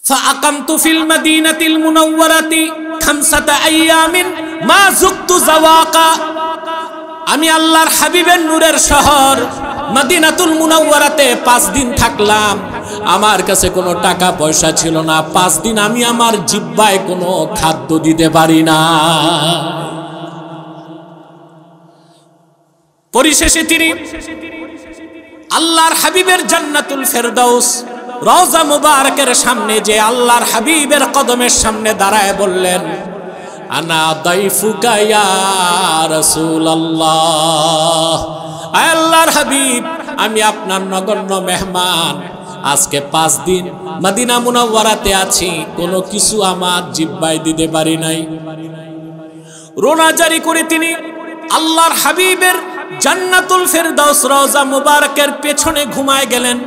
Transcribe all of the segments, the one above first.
فأقمت في المدينة المنورة 5 أيام ما ذقت ذواقا আমি আল্লাহর হাবিবের নূরের শহর মদিনাতুল মুনাওয়ারাতে 5 দিন থাকলাম। আমার কাছে কোনো টাকা পয়সা ছিল না। 5 দিন আমি আমার জিহ্বায় কোনো খাদ্য দিতে পারি না। পরিশেষে তিনি আল্লাহর হাবিবের জান্নাতুল ফেরদাউস রওজা মুবারকের সামনে যে আল্লাহর হাবিবের কদমের সামনে দাঁড়ায় বললেন, আনা দাইফুকা ইয়া রাসূলুল্লাহ, আয় আল্লাহর হাবিব, আমি আপনার নগণ্য মেহমান। আজকে 5 দিন মদিনা মুনাওয়ারাতে আছি, কোনো কিছু আমার জিহ্বায় দিতে পারি নাই। রোনা জারি করে তিনি আল্লাহর হাবিবের জান্নাতুল ফেরদাউস রওজা মুবারকের পেছনে ঘুমায় গেলেন।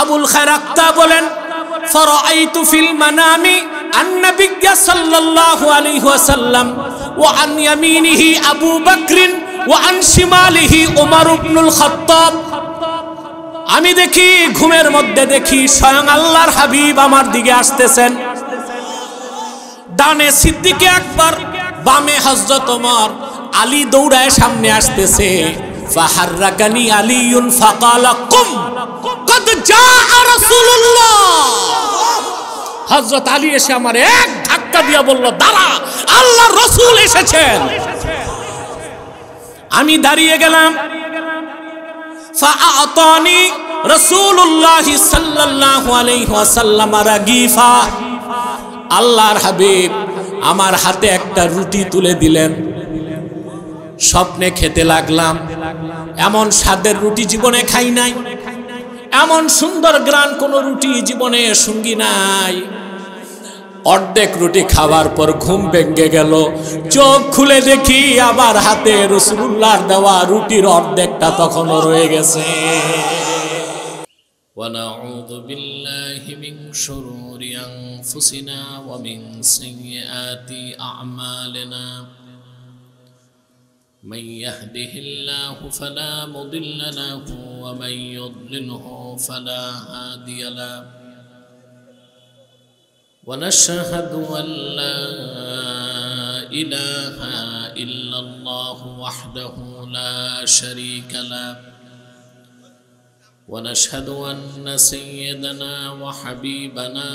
আবুল খায়র আক্তা বলেন, ফারাআইতু ফিল মানামি আন-নাবিয়্য সাল্লাল্লাহু আলাইহি ওয়াসাল্লাম ওয়া আন ইয়ামিনিহি আবু বকর ওয়া আন শিমালিহি ওমর ইবনুল খাত্তাব। আমি দেখি, ঘুমের মধ্যে দেখি স্বয়ং আল্লাহর হাবিব আমার দিকে আসতেছেন। ডানে সিদ্দিক আকবর, বামে হযরত ওমর। আলী দৌড়ায় সামনে আসতেছে। ফাহাররাকানি আলীউন ফাকালা কুম কদ জাআ রাসূলুল্লাহ। হযরত আলী এসে আমার এক ধাক্কা দিয়ে বলল, দাঁড়া, আল্লাহর রাসূল এসেছেন। আমি দাঁড়িয়ে গেলাম। ফাআতানি রাসূলুল্লাহ সাল্লাল্লাহু আলাইহি ওয়াসাল্লাম রাগীফা। আল্লাহর হাবিব আমার হাতে একটা রুটি তুলে দিলেন। স্বপ্নে খেতে লাগলাম। এমন স্বাদের রুটি জীবনে খাই নাই, এমন সুন্দর গ্রান কোন রুটি জীবনে সঙ্গী নাই। অর্ধেক রুটি খাওয়ার পর ঘুম ভেঙে গেল। চোখ খুলে দেখি আমার হাতে রাসূলুল্লাহর দেওয়া রুটির অর্ধেকটা তখনও রয়ে গেছে। ونعوذ بالله من شرور أنفسنا ومن سيئات أعمالنا من يهده الله فلا مضل له ومن يضلله فلا هادي له ونشهد أن لا إله إلا الله وحده لا شريك له ونشهد أن سيدنا وحبيبنا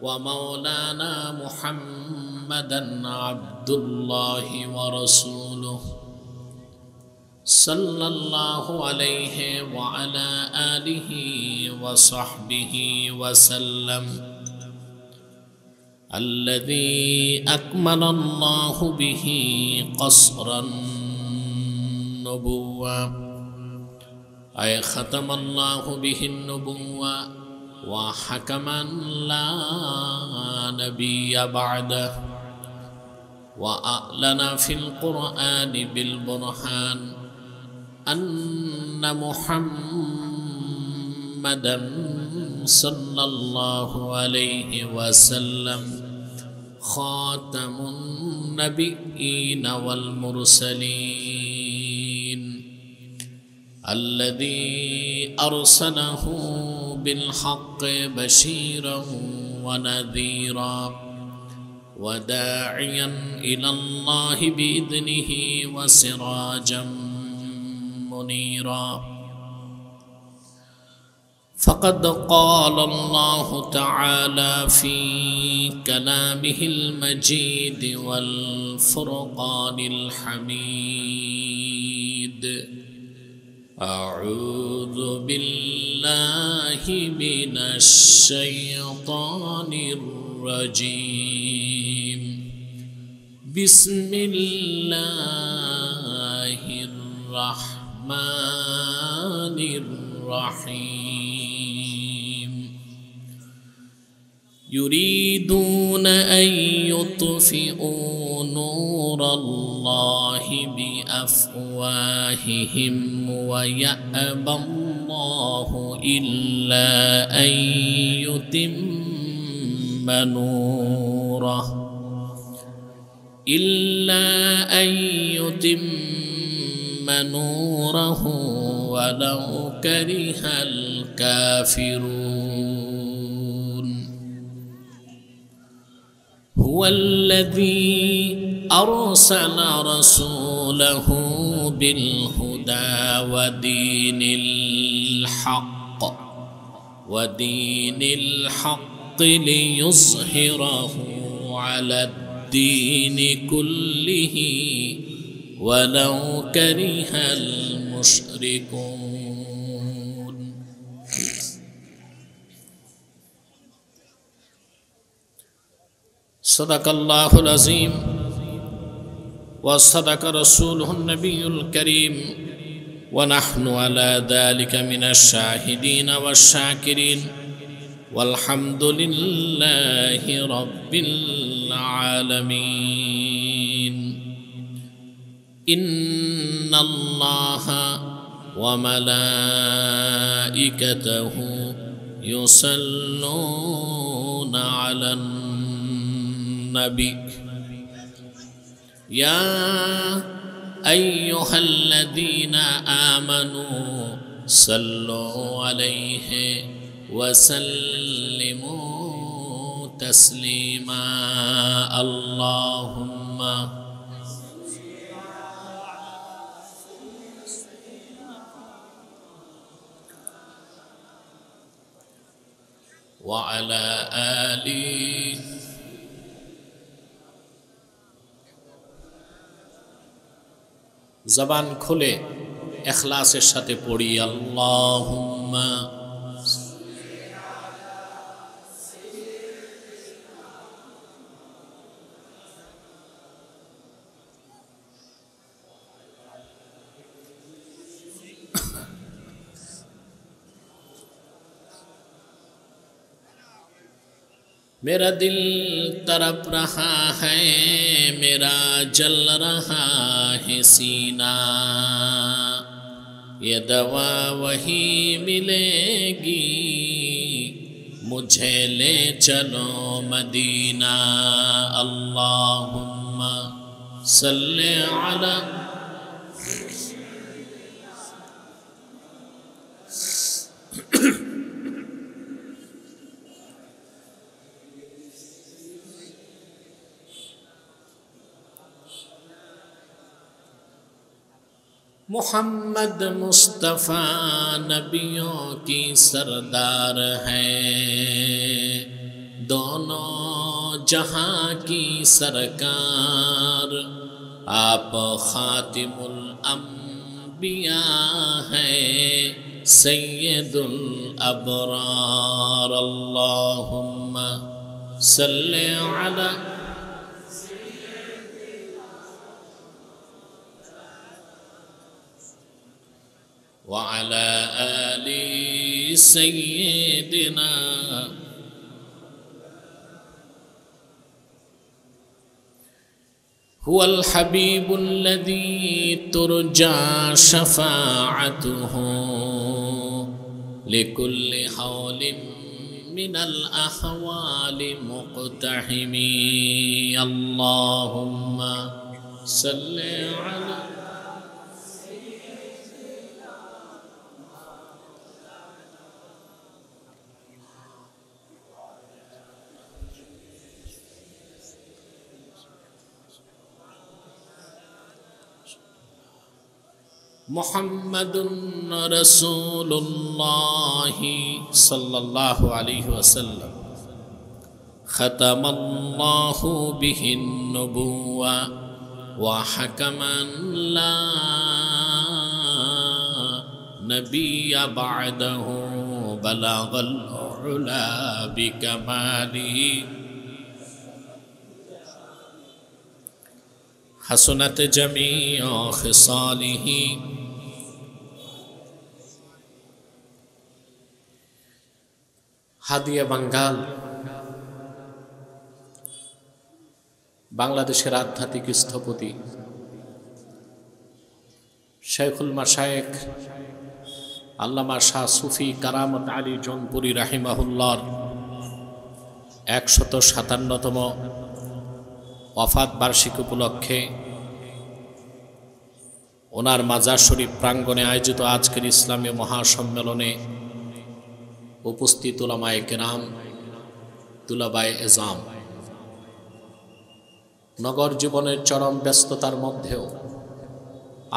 ومولانا محمدا عبد الله ورسوله صلى الله عليه وعلى آله وصحبه وسلم الذي أكمل الله به قصر النبوة أي ختم الله به النبوة وحكما لا نبي بعده وأعلن في القرآن بالبرهان أن محمدا صلى الله عليه وسلم خاتم النبيين والمرسلين الذي أرسله بالحق بشيرا ونذيرا وداعيا إلى الله بإذنه وسراجا منيرا فقد قال الله تعالى في كلامه المجيد والفرقان الحميد أعوذ بالله من الشيطان الرجيم بسم الله الرحمن الرحيم يريدون أن يطفئوا نور الله بأفواههم ويأبى الله إلا أن يتم نوره ولو كره الكافرون হুয়াল্লাযী আরসালা রাসূলাহু বিল হুদা ওয়া দীনিল হক লিইয়ুযহিরাহু আলাদ-দীনি কুল্লিহি ওয়ালাউ কারিহাল মুশরিকুন। সাদাকাল্লাহুল আযীম ওয়া সাদাকা রাসূলুহুন নবিয়্যুল কারীম ওয়া নাহনু আলা যালিকা মিনাশ শাহিদিন ওয়াশ শাকিরিন ওয়ালহামদুলিল্লাহি রাব্বিল আলামিন। ইন্নাল্লাহা ওয়া মালাইকাতাহু ইউসাল্লুনা আলান নবী ইয়া আইয়ুহাল্লাযীনা আমানু সাল্লু আলাইহি ওয়া সাল্লিমু তাসলিমা। আল্লাহুম্মা ওয়া আলা আলিহি। জবান খুলে ইখলাসের সাথে পড়ি আল্লাহুম্মা मेरा दिल तड़प रहा है, मेरा जल रहा है सीना, ये दवा वही मिलेगी, मुझे ले चलो मदीना। अल्लाहुम्मा सल्ले अला मोहम्मद मुस्तफ़ा नबियों की सरदार है, दोनों जहां की सरकार, आप खातिमुल अंबिया है, सैयदुल अबरार। अल्लाहुम्मा सल्ले अला वअला आलि सय्यिदिना। हुवल हबीबुल्लज़ी तुरजा शफ़ाअतुहु लिकुल्लि हौलिन मिनल अहवालि मुक़तहिमी। अल्लाहुम्मा सल्लि अला मुहम्मदुन रसूलुल्लाहि सल्लल्लाहु अलैहि वसल्लम ख़तमल्लाहु बिहिन नुबुव्वा व हकमन ला नबिय्य बअदहु बलगल उला बिकमालिही हसनत जमीअ ख़िसालिही। হাদিয়া বাঙ্গাল বাংলাদেশের আধ্যাত্মিক স্থপতি শেখুল মাশায়েখ আল্লামা শাহ সুফি কারামত আলী জৌনপুরী রাহিমাহুল্লাহর ১৫৭তম ওয়াফাত বার্ষিকী উপলক্ষে ওনার মাজার শরীফ প্রাঙ্গণে আয়োজিত আজকের ইসলামী মহাসম্মেলনে উপস্থিত উলামায়ে কেরাম, তুলাবায়ে এজাম, নগর জীবনের চরম ব্যস্ততার মধ্যেও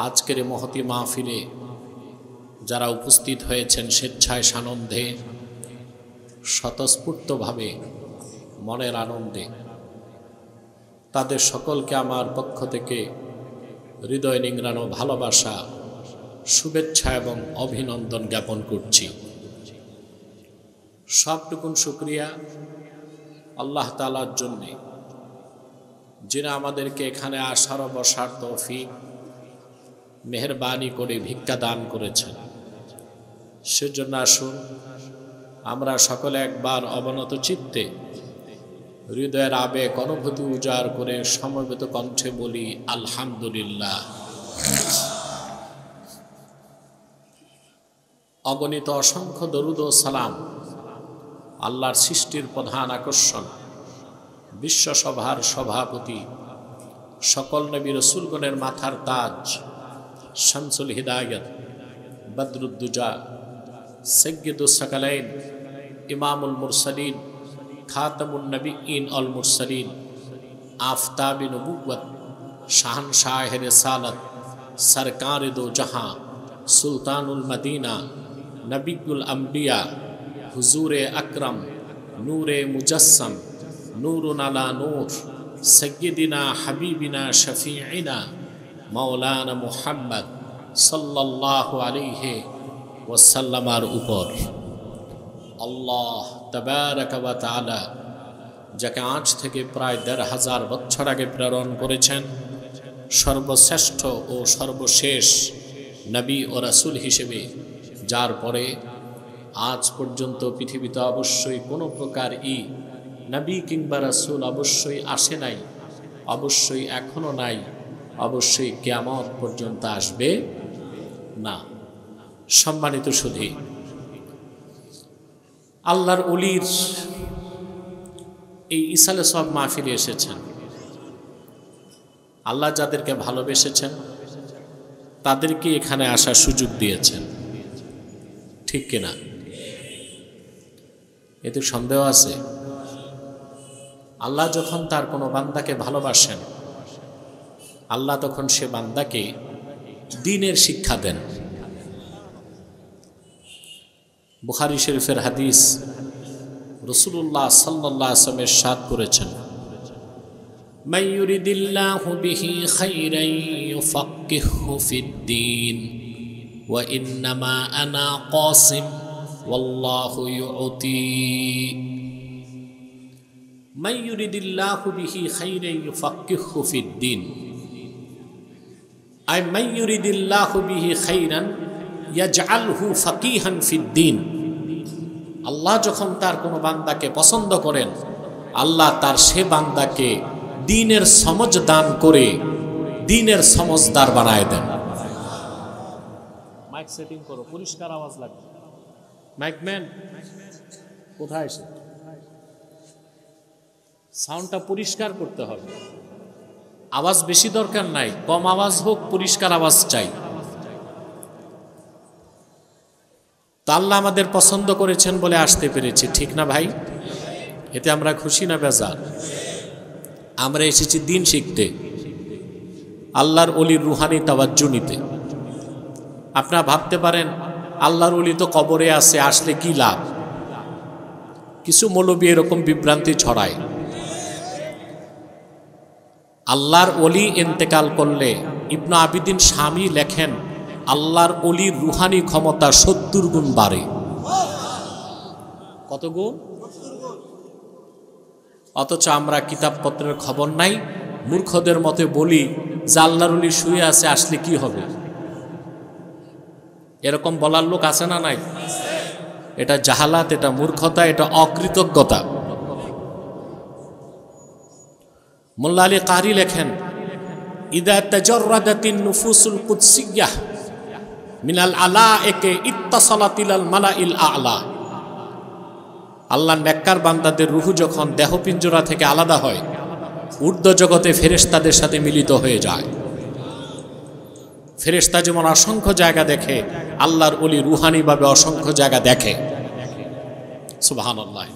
আজকের এই মহতী মাহফিলে যারা উপস্থিত হয়েছেন স্বেচ্ছায় সানন্দে স্বতঃস্ফূর্তভাবে মনের আনন্দে, তাদের সকলকে আমার পক্ষ থেকে হৃদয় নিংড়ানো ভালোবাসা, শুভেচ্ছা এবং অভিনন্দন জ্ঞাপন করছি। সবটুকুন শুকরিয়া আল্লাহ তাআলার জন্যে, যিনি আমাদেরকে এখানে আসার ও বসার তৌফিক মেহেরবানি করে ভিক্ষা দান করেছেন। সেজন্য আসুন আমরা সকলে একবার অবনত চিত্তে হৃদয়ের আবেগ অনুভূতি উজাড় করে সমবেত কণ্ঠে বলি আলহামদুলিল্লাহ। অগণিত অসংখ্য দরুদ ও সালাম আল্লাহর সৃষ্টির প্রধান আকর্ষণ, বিশ্বসভার সভাপতি, সকল নবী রাসূলগণের মাথার তাজ, শামসুল হিদায়াত, বদরুদ্দুজা, সাইয়্যিদুস সাকালাইন, ইমামুল মুরসালিন, খাতামুন নবিয়্যিন আল মুরসালিন, আফতাবে নবুওয়াত, শাহনশাহে রিসালাত, সরকারে দো জাহাঁ, সুলতানুল মদিনা, নবিয়ুল আম্বিয়া, হুজুরে আকরম, নূরে মুজাসসাম, নূরুন আলা নূর, সাইয়্যিদিনা হাবিবিনা শফিঈনা মাওলানা মুহাম্মদ সাল্লাল্লাহু আলাইহি ওয়াসাল্লামার উপর আল্লাহ তাবারাকা ওয়া তাআলা যাকে আজ থেকে প্রায় ১৫০০ বছর আগে প্রেরণ করেছেন, সর্বশ্রেষ্ঠ ও সর্বশেষ নবী ও রাসূল হিসেবে, যার পরে আজ পর্যন্ত পৃথিবীতে অবশ্যই কোনো প্রকার নবী কিংবা রাসূল অবশ্যই আসে নাই, অবশ্যই এখনো নাই, অবশ্যই কিয়ামত পর্যন্ত আসবে না। সম্মানিত সুধী, আল্লাহর ওলির এই ইসালে সব মাহফিলে এসেছেন। আল্লাহ যাদেরকে ভালোবেসেছেন তাদেরকে এখানে আসার সুযোগ দিয়েছেন, ঠিক কিনা? এতে সন্দেহ আছে? আল্লাহ যখন তার কোনো বান্দাকে ভালোবাসেন, আল্লাহ তখন সে বান্দাকে দ্বীনের শিক্ষা দেন। বুখারী শরীফের হাদিস, রাসূলুল্লাহ সাল্লাল্লাহু আলাইহি ওয়াসাল্লাম ইরশাদ করেছেন, মান ইউরিদিল্লাহু বিহি খাইরান ইউফাক্কিহহু ফিদ-দীন ওয়া ইন্নামা আনা কাসিম ওয়াল্লাহু ইউতি। মান ইউরিদিল্লাহু বিহি খাইরান ইউফাক্কিহহু ফিদ-দীন, আই মান ইউরিদিল্লাহু বিহি খাইরান ইয়াজআলহু ফাকিহান ফিদ-দীন। আল্লাহ যখন তার কোনো বান্দাকে পছন্দ করেন, আল্লাহ তার সে বান্দাকে দ্বীনের সমঝ দান করে দ্বীনের সমঝদার বানায় দেন। মাইক সেটিং করো, পরিষ্কার আওয়াজ লাগবে। মাইকম্যান কোথায় এসে? সাউন্ডটা পরিষ্কার করতে হবে, আওয়াজ বেশি দরকার নাই, কম আওয়াজ হোক, পরিষ্কার আওয়াজ চাই। তো আল্লাহ আমাদের পছন্দ করেছেন বলে আসতে পেরেছি, ঠিক না ভাই? এতে আমরা খুশি না বেজার? আমরা এসেছি দ্বীন শিখতে, আল্লাহর ওলির রুহানি তাওয়াজ্জু নিতে। আপনারা ভাবতে পারেন আল্লাহর ওলি তো কবরে আছে, আসলে কি লাভ? কিছু মৌলবী এরকম বিভ্রান্তি ছড়ায়। আল্লাহর ওলি ইন্তেকাল করলে ইবনে আবিদিন শামী লেখেন, আল্লাহর ওলির রুহানি ক্ষমতা ৭০ গুণ বাড়ে। কত গুণ? অথচ আমরা কিতাবপত্রের খবর নাই, মূর্খদের মতে বলি যে আল্লাহর ওলি শুয়ে আছে, আসলে কি হবে? এরকম বলার লোক আছে না নাই? এটা জাহালাত, এটা মূর্খতা, এটা অকৃতজ্ঞতা। মোল্লা আলী কারি লেখেন, ইদা তাজাররাদাতিন নুফুসুল কুদসিয়্যাহ মিনাল আলাইকে ইত্তাসালাত ইলাল মালাইল আ'লা। আল্লাহর নেককার বান্দাদের রূহ যখন দেহপিঞ্জরা থেকে আলাদা হয়, ঊর্ধ্ব জগতে ফেরেশতাদের সাথে মিলিত হয়ে যায়। ফেরেশতা যেমন অসংখ্য জায়গা দেখে, আল্লাহর ওলি রুহানিভাবে অসংখ্য জায়গা দেখে। সুবহানাল্লাহ।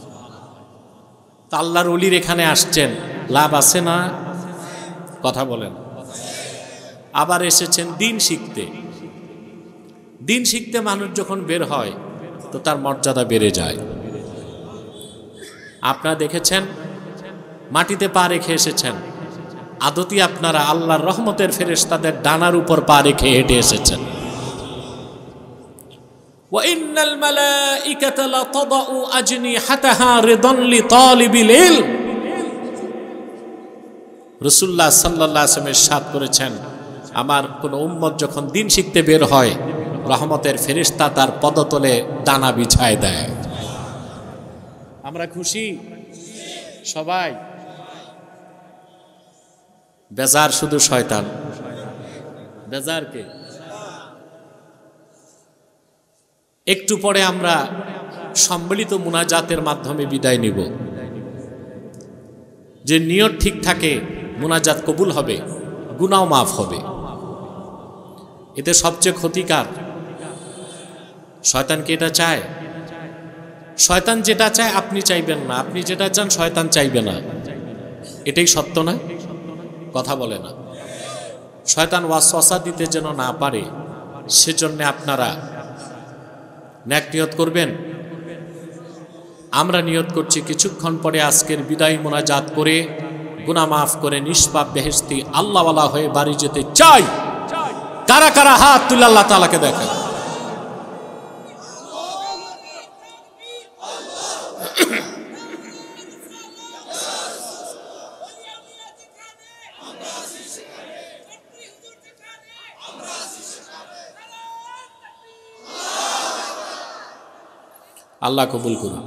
তা আল্লাহর ওলির এখানে আসছেন, লাভ আছে না? কথা বলেন। আবার এসেছেন দিন শিখতে। দিন শিখতে মানুষ যখন বের হয় তো তার মর্যাদা বেড়ে যায়। আপনারা দেখেছেন মাটিতে পা রেখে এসেছেন, আদতি আপনারা আল্লাহর রহমতের ফেরেশতাদের ডানার উপর পা রেখে হেঁটে এসেছেন। ওয়া ইন্নাল মালাইকাতা লাতাদউ আজনিহাতাহা রিদান লিতালিবিল ইলম। রাসূলুল্লাহ সাল্লাল্লাহু আলাইহি ওয়াসাল্লাম ইরশাদ করেছেন, আমার কোন উম্মত যখন দিন শিখতে বের হয় রহমতের ফেরেশতা তার পদতলে ডানা বিছায় দেয়। আমরা খুশি সবাই? বেজার শুধু শয়তান। বেজার কে? একটু পরে আমরা সম্মিলিত মুনাজাতের মাধ্যমে বিদায় নিব। যে নিয়ত ঠিক থাকে মুনাজাত কবুল হবে, গুনাহ মাফ হবে। এতে সবচেয়ে ক্ষতিকার শয়তান কি এটা চায়? শয়তান যেটা চায় আপনি চাইবেন না, আপনি যেটা চান শয়তান চাইবে না। এটাই সত্য না? কথা বলে না। শয়তান ওয়াসওয়াসা দিতে যেন না পারে সেজন্য আপনারা নেক নিয়ত করবেন। আমরা নিয়ত করছি কিছুক্ষণ পরে আজকের বিদায় মোনাজাত করে গুনাহ মাফ করে নিষ্পাপ বেহেশতি আল্লাহওয়ালা হয়ে বাড়ি যেতে চাই। কারা কারা হাত তুলে আল্লাহ তাআলাকে দেখেন। আল্লাহ কবুল করুন,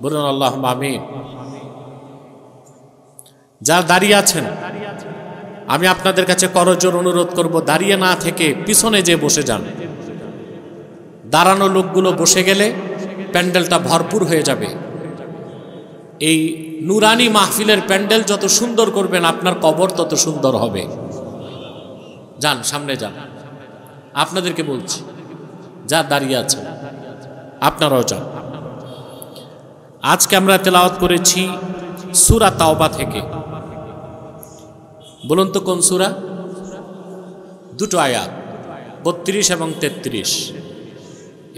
বলুন আল্লাহুম্মা আমিন। যারা দাঁড়িয়ে আছেন আমি আপনাদের কাছে করজোর অনুরোধ করব, দাঁড়িয়ে না থেকে পিছনে যে বসে যান। দাঁড়ানো লোকগুলো বসে গেলে প্যান্ডেলটা ভরপুর হয়ে যাবে। এই নুরানি মাহফিলের প্যান্ডেল যত সুন্দর করবেন আপনার কবর তত সুন্দর হবে। যান, সামনে যান। আপনাদেরকে বলছি, যা দাঁড়িয়ে আছেন আপনারাও যান। আজকে আমরা তেলাওয়াত করেছি সূরা তাওবা থেকে। বলুন তো কোন সূরা? দুটো আয়াত, 32 এবং 33।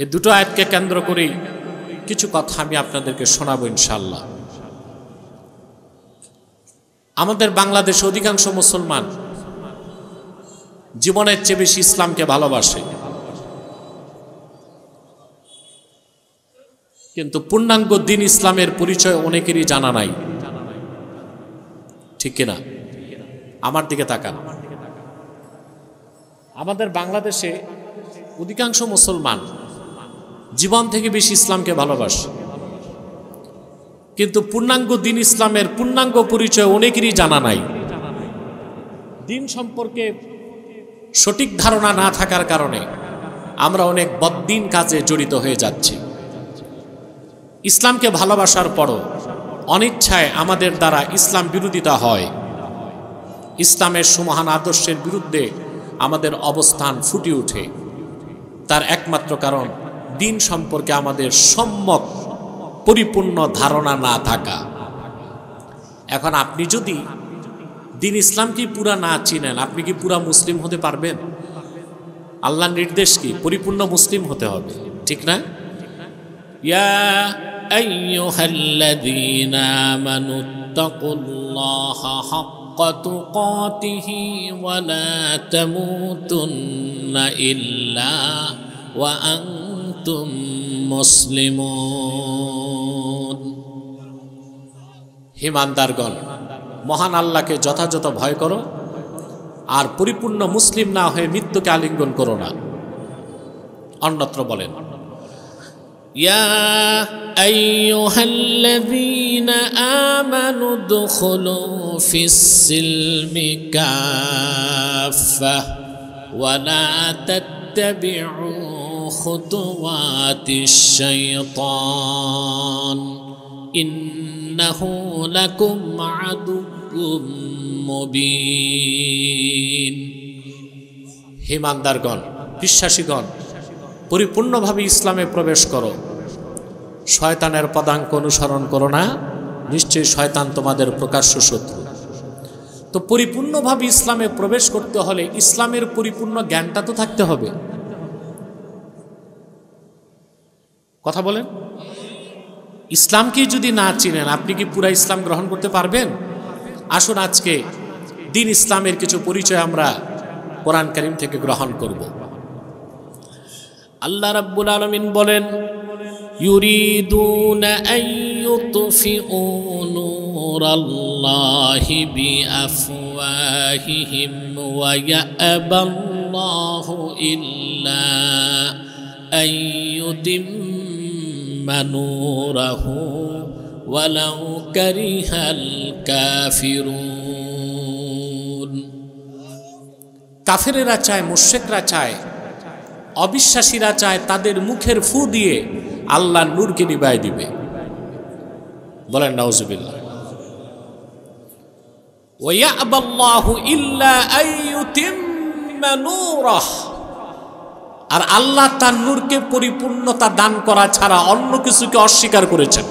এই দুটো আয়াতকে কেন্দ্র করেই কিছু কথা আমি আপনাদেরকে শোনাবো ইনশাআল্লাহ। আমাদের বাংলাদেশে অধিকাংশ মুসলমান জীবনের চেয়ে বেশি ইসলামকে ভালোবাসে, কিন্তু পূর্ণাঙ্গ দিন ইসলামের পরিচয় অনেকেরই জানা নাই। ঠিক কিনা? আমার দিকে তাকান। আমাদের বাংলাদেশে অধিকাংশ মুসলমান জীবন থেকে বেশি ইসলামকে ভালোবাসে, কিন্তু পূর্ণাঙ্গ দিন ইসলামের পূর্ণাঙ্গ পরিচয় অনেকেরই জানা নাই। দিন সম্পর্কে সঠিক ধারণা না থাকার কারণে আমরা অনেক বদ্দিন কাজে জড়িত হয়ে যাচ্ছি। ইসলামকে ভালোবাসার পরও অনিচ্ছায় আমাদের দ্বারা ইসলাম বিরোধিতা হয়। ইসলামের সুমহান আদর্শের বিরুদ্ধে আমাদের অবস্থান ফুটে ওঠে। তার একমাত্র কারণ দিন সম্পর্কে আমাদের সম্যক পরিপূর্ণ ধারণা না থাকা। এখন আপনি যদি দিন ইসলামকে পুরা না চিনেন, আপনি কি পুরা মুসলিম হতে পারবেন? আল্লাহর নির্দেশ কি? পরিপূর্ণ মুসলিম হতে হবে, ঠিক না? ইয়া আইয়ুহাল্লাযীনা আমানুত্তাকুল্লাহা হাক্কা তুকাতিহি ওয়া লা তামুতুন্না ইল্লা ওয়া আনতুম মুসলিমুন। হে ইমানদারগণ, মহান আল্লাহকে যথাযথ ভয় করো আর পরিপূর্ণ মুসলিম না হয়ে মৃত্যুকে আলিঙ্গন করো না। অন্যত্র বলেন, ইয়া আইয়ুহাল্লাযীনা আমানু দুখুলু ফিস-সিলমি কাফা ওয়া লা তাত্তাবিউ খুতুওয়াতিশ শাইতান ইন্নাহু লাকুম আদুউম মুবিন। হে ইমানদারগণ, বিশ্বাসীগণ, পরিপূর্ণভাবে ইসলামে প্রবেশ করো, শয়তানের পদাঙ্ক অনুসরণ করো না, নিশ্চয়ই শয়তান তোমাদের প্রকাশ্য শত্রু। তো পরিপূর্ণভাবে ইসলামে প্রবেশ করতে হলে ইসলামের পরিপূর্ণ জ্ঞানটা তো থাকতে হবে। কথা বলেন, ইসলামকে যদি না চিনেন আপনি কি পুরা ইসলাম গ্রহণ করতে পারবেন? আসুন আজকে দিন ইসলামের কিছু পরিচয় আমরা কোরআন কারীম থেকে গ্রহণ করব। আল্লাহ রাব্বুল আলামিন বলেন, ইউরিদুনা আন ইউতফিউ নূরাল্লাহি বিআফওয়াহিহিম ওয়া ইয়াবাল্লাহু ইল্লা আন ইউতিম্মা নূরাহু ওয়ালাউ কারিহাল কাফিরুন। কাফেরেরা চায়, মুশরিকরা চায়, অবিশ্বাসীরা চায় তাদের মুখের ফু দিয়ে আল্লাহর নূরকে নিভায় দিবে। বলেন নাউজুবিল্লাহ। ওয়া ইয়াবাল্লাহু ইল্লা আন ইউতিম্মা নূরাহ, আর আল্লাহ তার নূরকে পরিপূর্ণতা দান করা ছাড়া অন্য কিছুকে অস্বীকার করেছেন,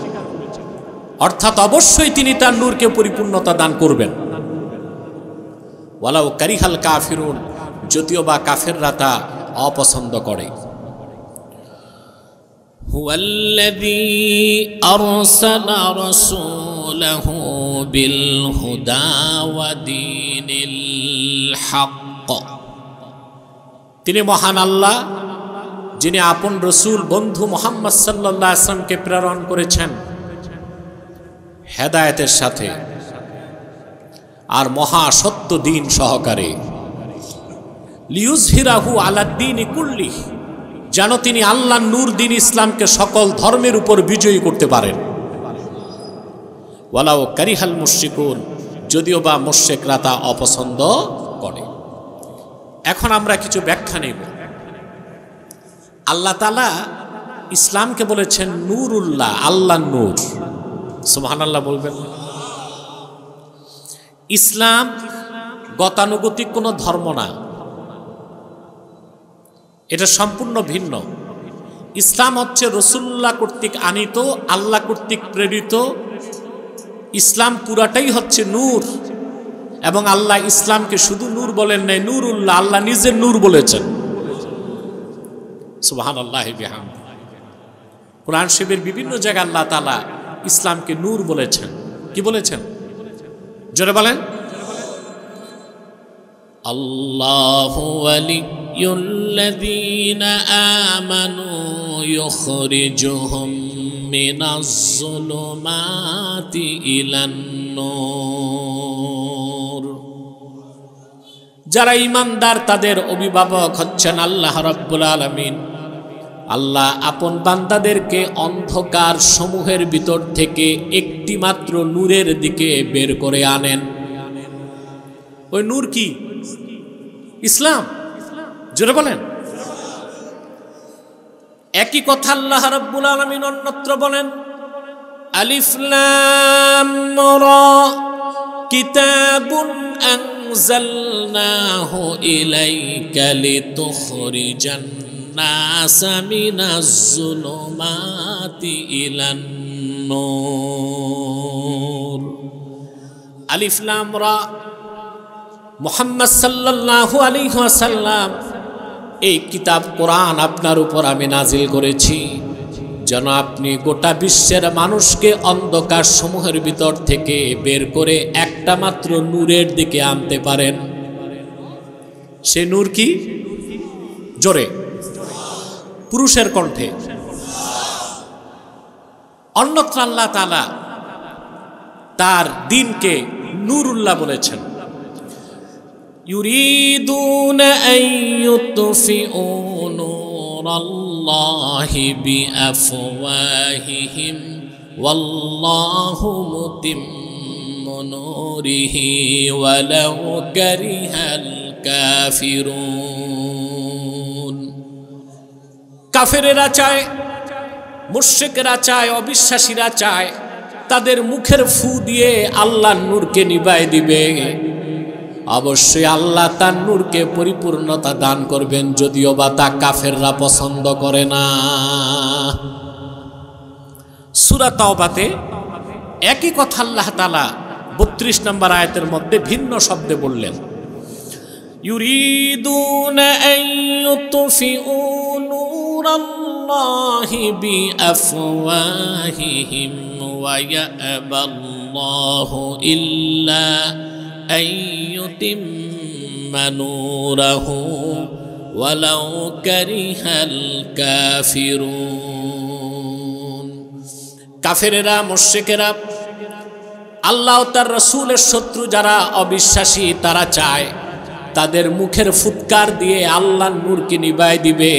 অর্থাৎ অবশ্যই তিনি তার নূরকে পরিপূর্ণতা দান করবেন। ওয়ালাউ কারিহাল কাফিরুন, যদিও বা কাফেররা তা অপছন্দ করে। হুয়াল্লাযী আরসালা রাসূলাহু বিল হুদা ওয়া দীনিল হক, তিনি মহান আল্লাহ যিনি আপন রসূল বন্ধু মুহাম্মদ সাল্লাল্লাহু আলাইহি ওয়াসাল্লামকে প্রেরণ করেছেন হেদায়েতের সাথে আর মহা সত্য দ্বীন সহকারে। লিইয়ুযহিরাহু আলাদ-দীনি কুল্লিহি, যেন তিনি আল্লাহর নূর দ্বীন ইসলামকে সকল ধর্মের উপর বিজয়ী করতে পারেন। ওয়ালাউ কারিহাল মুশরিকুন, যদিও বা মুশরিকরা তা অপছন্দ করে। এখন আমরা কিছু ব্যাখ্যা নেব। আল্লাহ তাআলা ইসলামকে বলেছেন নূরুল্লাহ, আল্লাহর নূর। সুবহানাল্লাহ বলবেন। ইসলাম গতানুগতিক কোনো ধর্ম না, এটা সম্পূর্ণ ভিন্ন। ইসলাম হচ্ছে রাসূলুল্লাহ কর্তৃক আনিত, আল্লাহ কর্তৃক প্রেরিত। ইসলাম পুরাটাই হচ্ছে নূর, এবং আল্লাহ ইসলামকে শুধু নূর বলেন নাই, নূরুল্লাহ, আল্লাহ নিজের নূর বলেছেন। সুবহানাল্লাহি বিহামদিহি। কোরআন শরীফের বিভিন্ন জায়গায় আল্লাহ তাআলা ইসলামকে নূর বলেছেন। কি বলেছেন? জোরে বলেন। আল্লাহু ওয়ালিয়্যুল্লাযীনা আমানু ইউখরিজুহুম মিনাজ-যুলুমাতি ইলান-নূর। যারা ঈমানদার তাদের অভিভাবক হচ্ছেন আল্লাহ রাব্বুল আলামিন। আল্লাহ আপন বান্দাদেরকে অন্ধকার সমূহের ভিতর থেকে একটি মাত্র নূরের দিকে বের করে আনেন। ওই নূর কি? ইসলাম। জোরে বলেন। একই কথা আল্লাহ রাব্বুল আলামিন অন্যত্র বলেন, আলিফ লাম রা কিতাবুন আনজালনাহু ইলাইকা লিতুখরিজান নাসা মিনাজ-যুলুমাতি ইলান-নূর। আলিফ লাম রা, মুহাম্মদ সাল্লাল্লাহু আলাইহি ওয়াসাল্লাম, এই কিতাব কোরআন আপনার উপর আমি নাজিল করেছি যেন আপনি গোটা বিশ্বের মানুষকে অন্ধকার সমূহের ভিতর থেকে বের করে একটা মাত্র নূরের দিকে আনতে পারেন। সে নূর কি? জোরে পুরুষের কণ্ঠে। অন্যত্র আল্লাহ তাআলা তার দ্বীনকে নূরুল্লাহ বলেছেন। ইউরিদুনা আন ইউতফিউ নূরাল্লাহি বিআফওয়াহিহিম ওয়াল্লাহু মুতিম্মু নূরিহি ওয়ালাউ কারিহাল কাফিরুন। কাফেরেরা চায়, মুশরিকরা চায়, অবিশ্বাসীরা চায় তাদের মুখের ফু দিয়ে আল্লাহর নূরকে নিভায় দিবে। অবশ্যই আল্লাহ তার নূরকে পরিপূর্ণতা দান করবেন, যদিও বা তা কাফেররা পছন্দ করে না। সূরা তাওবাতে একই কথা আল্লাহ তাআলা 34 নম্বর আয়াতের মধ্যে ভিন্ন শব্দে বললেন, ইউরিদুনা আন ইউতফিউ নূরাল্লাহি বিআফওয়াহিহিম ওয়া ইয়াবাল্লাহু ইল্লা আন ইউতিম্মা নূরাহু ওয়ালাউ কারিহাল কাফিরুন। কাফেরেরা, মুশরিকেরা, আল্লাহ ও তার রাসূলের শত্রু যারা অবিশ্বাসী, তারা চায় তাদের মুখের ফুৎকার দিয়ে আল্লাহর নূরকে নিভায় দিবে,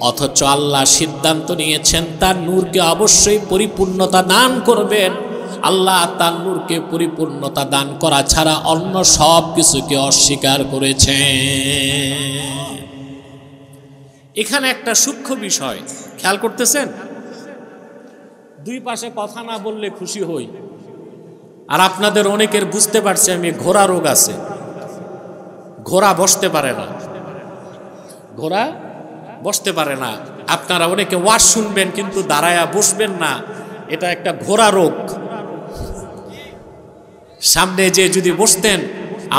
অথচ আল্লাহ সিদ্ধান্ত নিয়েছেন তার নূরকে অবশ্যই পরিপূর্ণতা দান করবেন। আল্লাহ তার নূরকে পরিপূর্ণতা দান করা ছাড়া অন্য সব কিছুকে অস্বীকার করেছেন। এখানে একটা সূক্ষ্ম বিষয় খেয়াল করতেছেন, দুই পাশে কথা না বললে খুশি হই। আর আপনাদের অনেকের বুঝতে পারছি আমি, ঘোড়া রোগ আছে, ঘোড়া বসতে পারে না, ঘোড়া বসতে পারে না। আপনারা অনেকে ওয়াজ শুনবেন কিন্তু দাঁড়ায়া বসবেন না, এটা একটা ঘোড়া রোগ। সামনে যে যদি বসতেন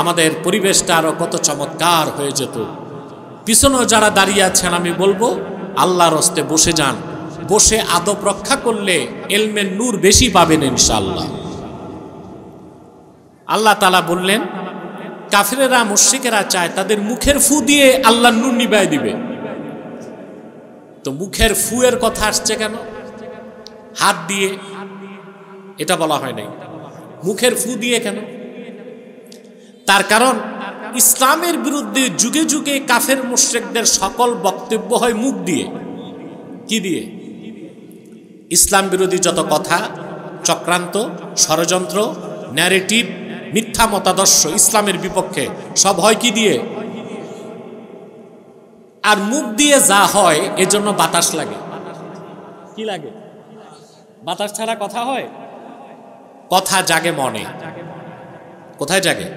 আমাদের পরিবেশটা আরো কত চমৎকার হয়ে যেত। পিছনেও যারা দাঁড়িয়ে আছেন আমি বলবো আল্লাহর হস্তে বসে যান, বসে আদব রক্ষা করলে এলমের নূর বেশি পাবেন ইনশাআল্লাহ। আল্লাহ তাআলা বললেন কাফিরেরা, মুশরিকেরা চায় তাদের মুখের ফু দিয়ে আল্লাহর নূর নিভায় দিবে। তো মুখের ফুয়ের কথা আসছে কেন? হাত দিয়ে এটা বলা হয় নাই, মুখের ফু দিয়ে কেন? তার কারণ ইসলামের বিরুদ্ধে যুগে যুগে কাফের মুশরিকদের সকল বক্তব্য হয় মুখ দিয়ে। কি দিয়ে? ইসলাম বিরোধী যত কথা, চক্রান্ত, ষড়যন্ত্র, ন্যারেটিভ, মিথ্যা মতাদর্শ ইসলামের বিপক্ষে সব হয় কি দিয়ে? আর মুখ দিয়ে যা হয় এজন্য বাতাস লাগে। কি লাগে? বাতাস ছাড়া কথা হয়? কথা জাগে মনে। কোথায় জাগে?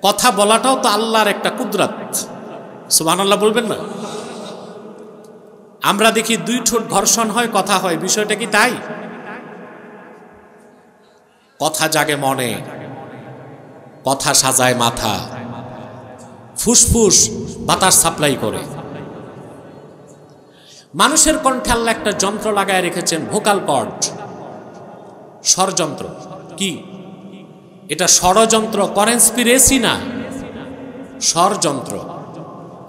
কথা বলাটাও তো আল্লাহর একটা কুদরত। সুবহানাল্লাহ বলবেন না? আমরা দেখি দুই ঠোঁট ঘর্ষণ হয়, কথা হয়, বিষয়টা কি তাই? কথা জাগে মনে, কথা সাজায় মাথা, ফুসফুস বাতাস সাপ্লাই করে। মানুষের কণ্ঠে আল্লাহ একটা যন্ত্র লাগায় রেখেছেন, ভোকাল কর্ড, ষড়যন্ত্র। কি এটা? ষড়যন্ত্র, কনস্পিরেসি না, ষড়যন্ত্র।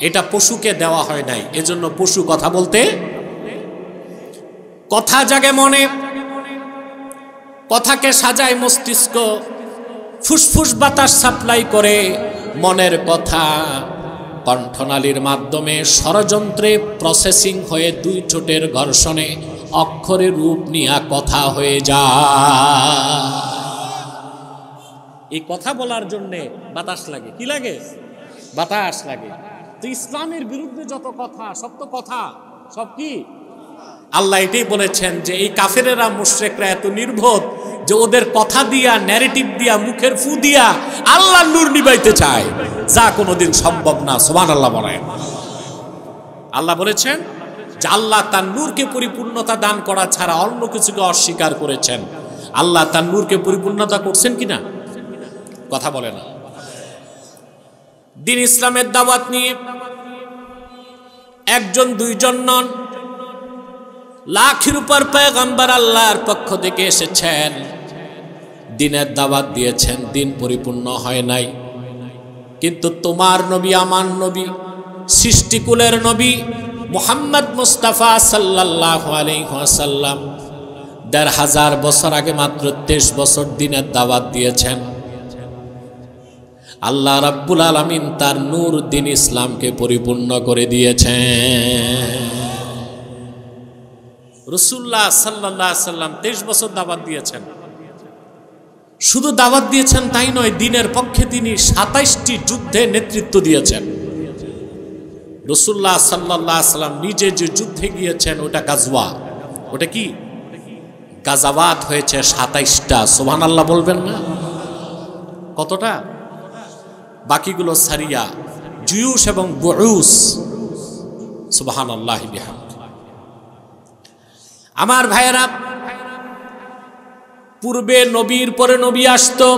এটা পশুকে দেওয়া হয় নাই, এজন্য পশু কথা বলতে। কথা জাগে মনে, কথাকে সাজায় মস্তিষ্ক, ফুসফুস বাতাস সাপ্লাই করে মনের কথা কণ্ঠনালীর মাধ্যমে ষড়যন্ত্রে প্রসেসিং হয়ে দুই ঠোঁটের ঘর্ষণে অক্ষরে রূপ নিয়ে কথা হয়ে যায়। এই কথা বলার জন্যে বাতাস লাগে। কি লাগে? বাতাস লাগে। তো ইসলামের বিরুদ্ধে যত কথা, সব তো কথা, সব কি? আল্লাহ এটাই বলেছেন যে এই কাফেরেরা, মুশরিকরা এত নির্বোধ যে ওদের কথা দিয়া, ন্যারেটিভ দিয়া, মুখের ফু দিয়া আল্লাহর নূর নিভাইতে চায়, যা কোনোদিন সম্ভব না। সুবহানাল্লাহ বলেন। আল্লাহ বলেছেন যে আল্লাহ তার নূরকে পরিপূর্ণতা দান করা ছাড়া অন্য কিছুকে অস্বীকার করেছেন। আল্লাহ তার নূরকে পরিপূর্ণতা করছেন কিনা? কথা বলে না। দ্বীন ইসলামের দাওয়াত নিয়ে একজন দুইজন নন, লাখের উপর পয়গম্বর আল্লাহর পক্ষ থেকে এসেছেন, দ্বীনের দাওয়াত দিয়েছেন, দ্বীন পরিপূর্ণ হয় নাই। কিন্তু তোমার নবী, আমার নবী, সৃষ্টিকুলের নবী মুহাম্মদ মুস্তাফা সাল্লাল্লাহু আলাইহি ওয়াসাল্লাম ১৫০০ বছর আগে মাত্র ২৩ বছর দ্বীনের দাওয়াত দিয়েছেন। আল্লাহ রাব্বুল আলামিন তার নূর দ্বীন ইসলামকে পরিপূর্ণ করে দিয়েছেন। রাসূলুল্লাহ সাল্লাল্লাহু আলাইহি ওয়াসাল্লাম ২৩ বছর দাওয়াত দিয়েছেন। শুধু দাওয়াত দিয়েছেন তাই নয়, দ্বীনের পক্ষে তিনি ২৭টি যুদ্ধে নেতৃত্ব দিয়েছেন। রাসূলুল্লাহ সাল্লাল্লাহু আলাইহি ওয়াসাল্লাম নিজে যে যুদ্ধে গিয়েছেন ওটা গাজওয়া। ওটা কি? গাজাওয়াত হয়েছে ২৭টা। সুবহানাল্লাহ বলবেন না? কতটা? বাকিগুলো সারিয়া, জুয়ুস এবং বুউস। সুবহানাল্লাহি বিহামদিহি। আমার ভাইয়েরা, পূর্বে নবীর পরে নবী আসতো,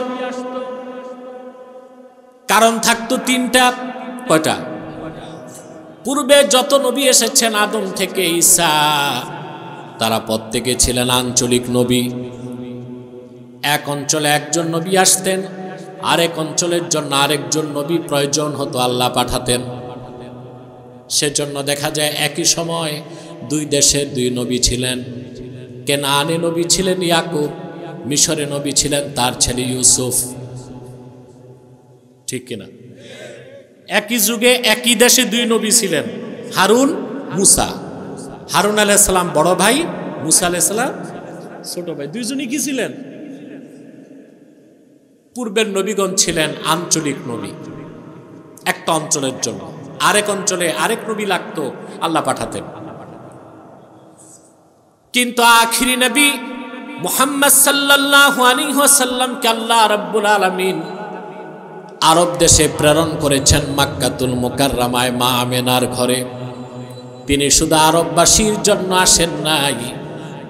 কারণ থাকতো তিনটা। কয়টা? পূর্বে যত নবী এসেছেন আদম থেকে ঈসা, তারা প্রত্যেকে ছিলেন আঞ্চলিক নবী। এক অঞ্চলে একজন নবী আসতেন, আরেক অঞ্চলের জন্য আরেকজন নবী প্রয়োজন হতো, আল্লাহ পাঠাতেন। সেজন্য দেখা যায় একই সময় দুই দেশে দুই নবী ছিলেন। কেনানে নবী ছিলেন ইয়াকুব, মিশরে নবী ছিলেন তার ছেলে ইউসুফ। ঠিক কিনা? একই যুগে একই দেশে দুই নবী ছিলেন, হারুন, মুসা। হারুন আলাইহিস সালাম বড় ভাই, মুসা আলাইহিস সালাম ছোট ভাই। দুইজনই কি ছিলেন? পূর্বের নবীগণ ছিলেন আঞ্চলিক নবী, একটা অঞ্চলের জন্য। আরেক অঞ্চলে আরেক নবী লাগতো, আল্লাহ পাঠাতেন। কিন্তু আখিরি নবী মুহাম্মদ সাল্লাল্লাহু আলাইহি ওয়াসাল্লামকে আল্লাহ রাব্বুল আলামিন আরব দেশে প্রেরণ করেছেন, মক্কাতুল মুকাররমায় মা আমেনার ঘরে। তিনি শুধু আরববাসীর জন্য আসেন নাই,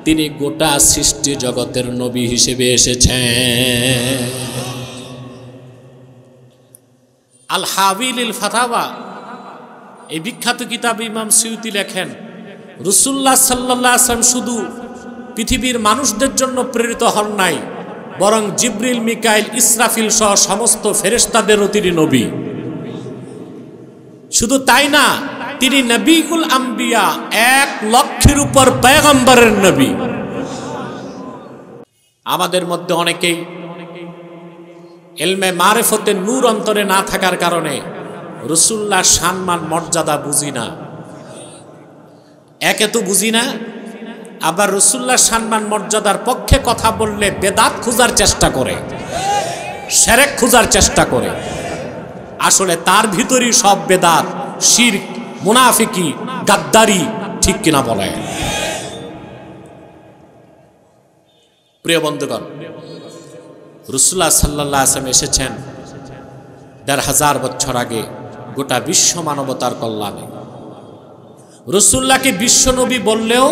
তিনি গোটা সৃষ্টি জগতের নবী হিসেবে এসেছেন। আল হাবিলিল ফাতাওয়া, এই বিখ্যাত কিতাব ইমাম সুয়ুতি লেখেন, রাসূলুল্লাহ সাল্লাল্লাহু আলাইহি ওয়াসাল্লাম শুধু পৃথিবীর মানুষদের জন্য প্রেরিত হন নাই, বরং জিবরিল, মিকাইল, ইসরাফিল সহ সমস্ত ফেরেশতাদেরও তিনি নবী। শুধু তাই না, তিনি নবীউল আম্বিয়া, 1 লক্ষের উপর পয়গম্বরের নবী। আমাদের মধ্যে অনেকেই ইলমে মারিফতের নূর অন্তরে না থাকার কারণে রাসূলুল্লাহর সম্মান মর্যাদা বুঝি না। একে তো বুঝি না, আবার রাসূলুল্লাহর সম্মান মর্যাদার পক্ষে কথা বললে বেদাত খোঁজার চেষ্টা করে, শিরক খোঁজার চেষ্টা করে। আসলে তার ভিতরই সব বেদাত, শিরক, মুনাফিকি, গাদ্দারি। ঠিক কিনা বলে? প্রিয় বন্ধুগণ, রাসূলুল্লাহ সাল্লাল্লাহু আলাইহি ওয়াসাল্লাম এসেছেন ১৫০০ বছর আগে গোটা বিশ্ব মানবতার কল্যাণে। রাসূলুল্লাহকে বিশ্বনবী বললেও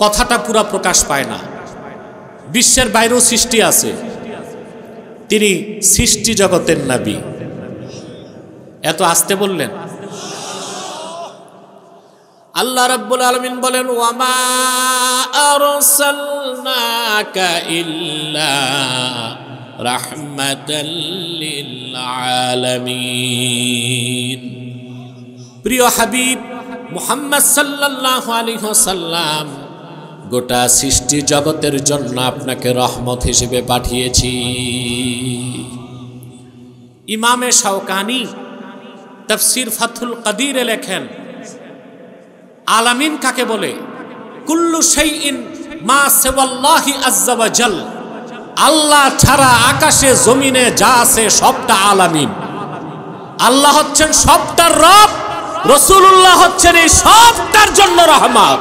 কথাটা পুরা প্রকাশ পায় না। বিশ্বের বাইরেও সৃষ্টি আছে, তিনি সৃষ্টি জগতের নবী। এত আসতে বললেন। আল্লাহ রাব্বুল আলামিন বলেন, ওয়ামা আরসালনাকা ইল্লা রাহমাতাল লিল আলামিন। প্রিয় হাবিব মুহাম্মদ সাল্লাল্লাহু আলাইহি ওয়াসাল্লাম, গোটা সৃষ্টি জগতের জন্য আপনাকে রহমত হিসেবে পাঠিয়েছি। ইমামে শাওকানি তাফসীর ফাথুল কাদিরে লেখেন, আলামিন কাকে বলে? কুল্লু শাইইন মা সিওয়াল্লাহি আযজা ওয়া জাল। আল্লাহ ছাড়া আকাশে জমিনে যা আছে সবটা আলামিন। আল্লাহ হচ্ছেন সবটার রব, রাসূলুল্লাহ হচ্ছেন এই সবটার জন্য রহমত।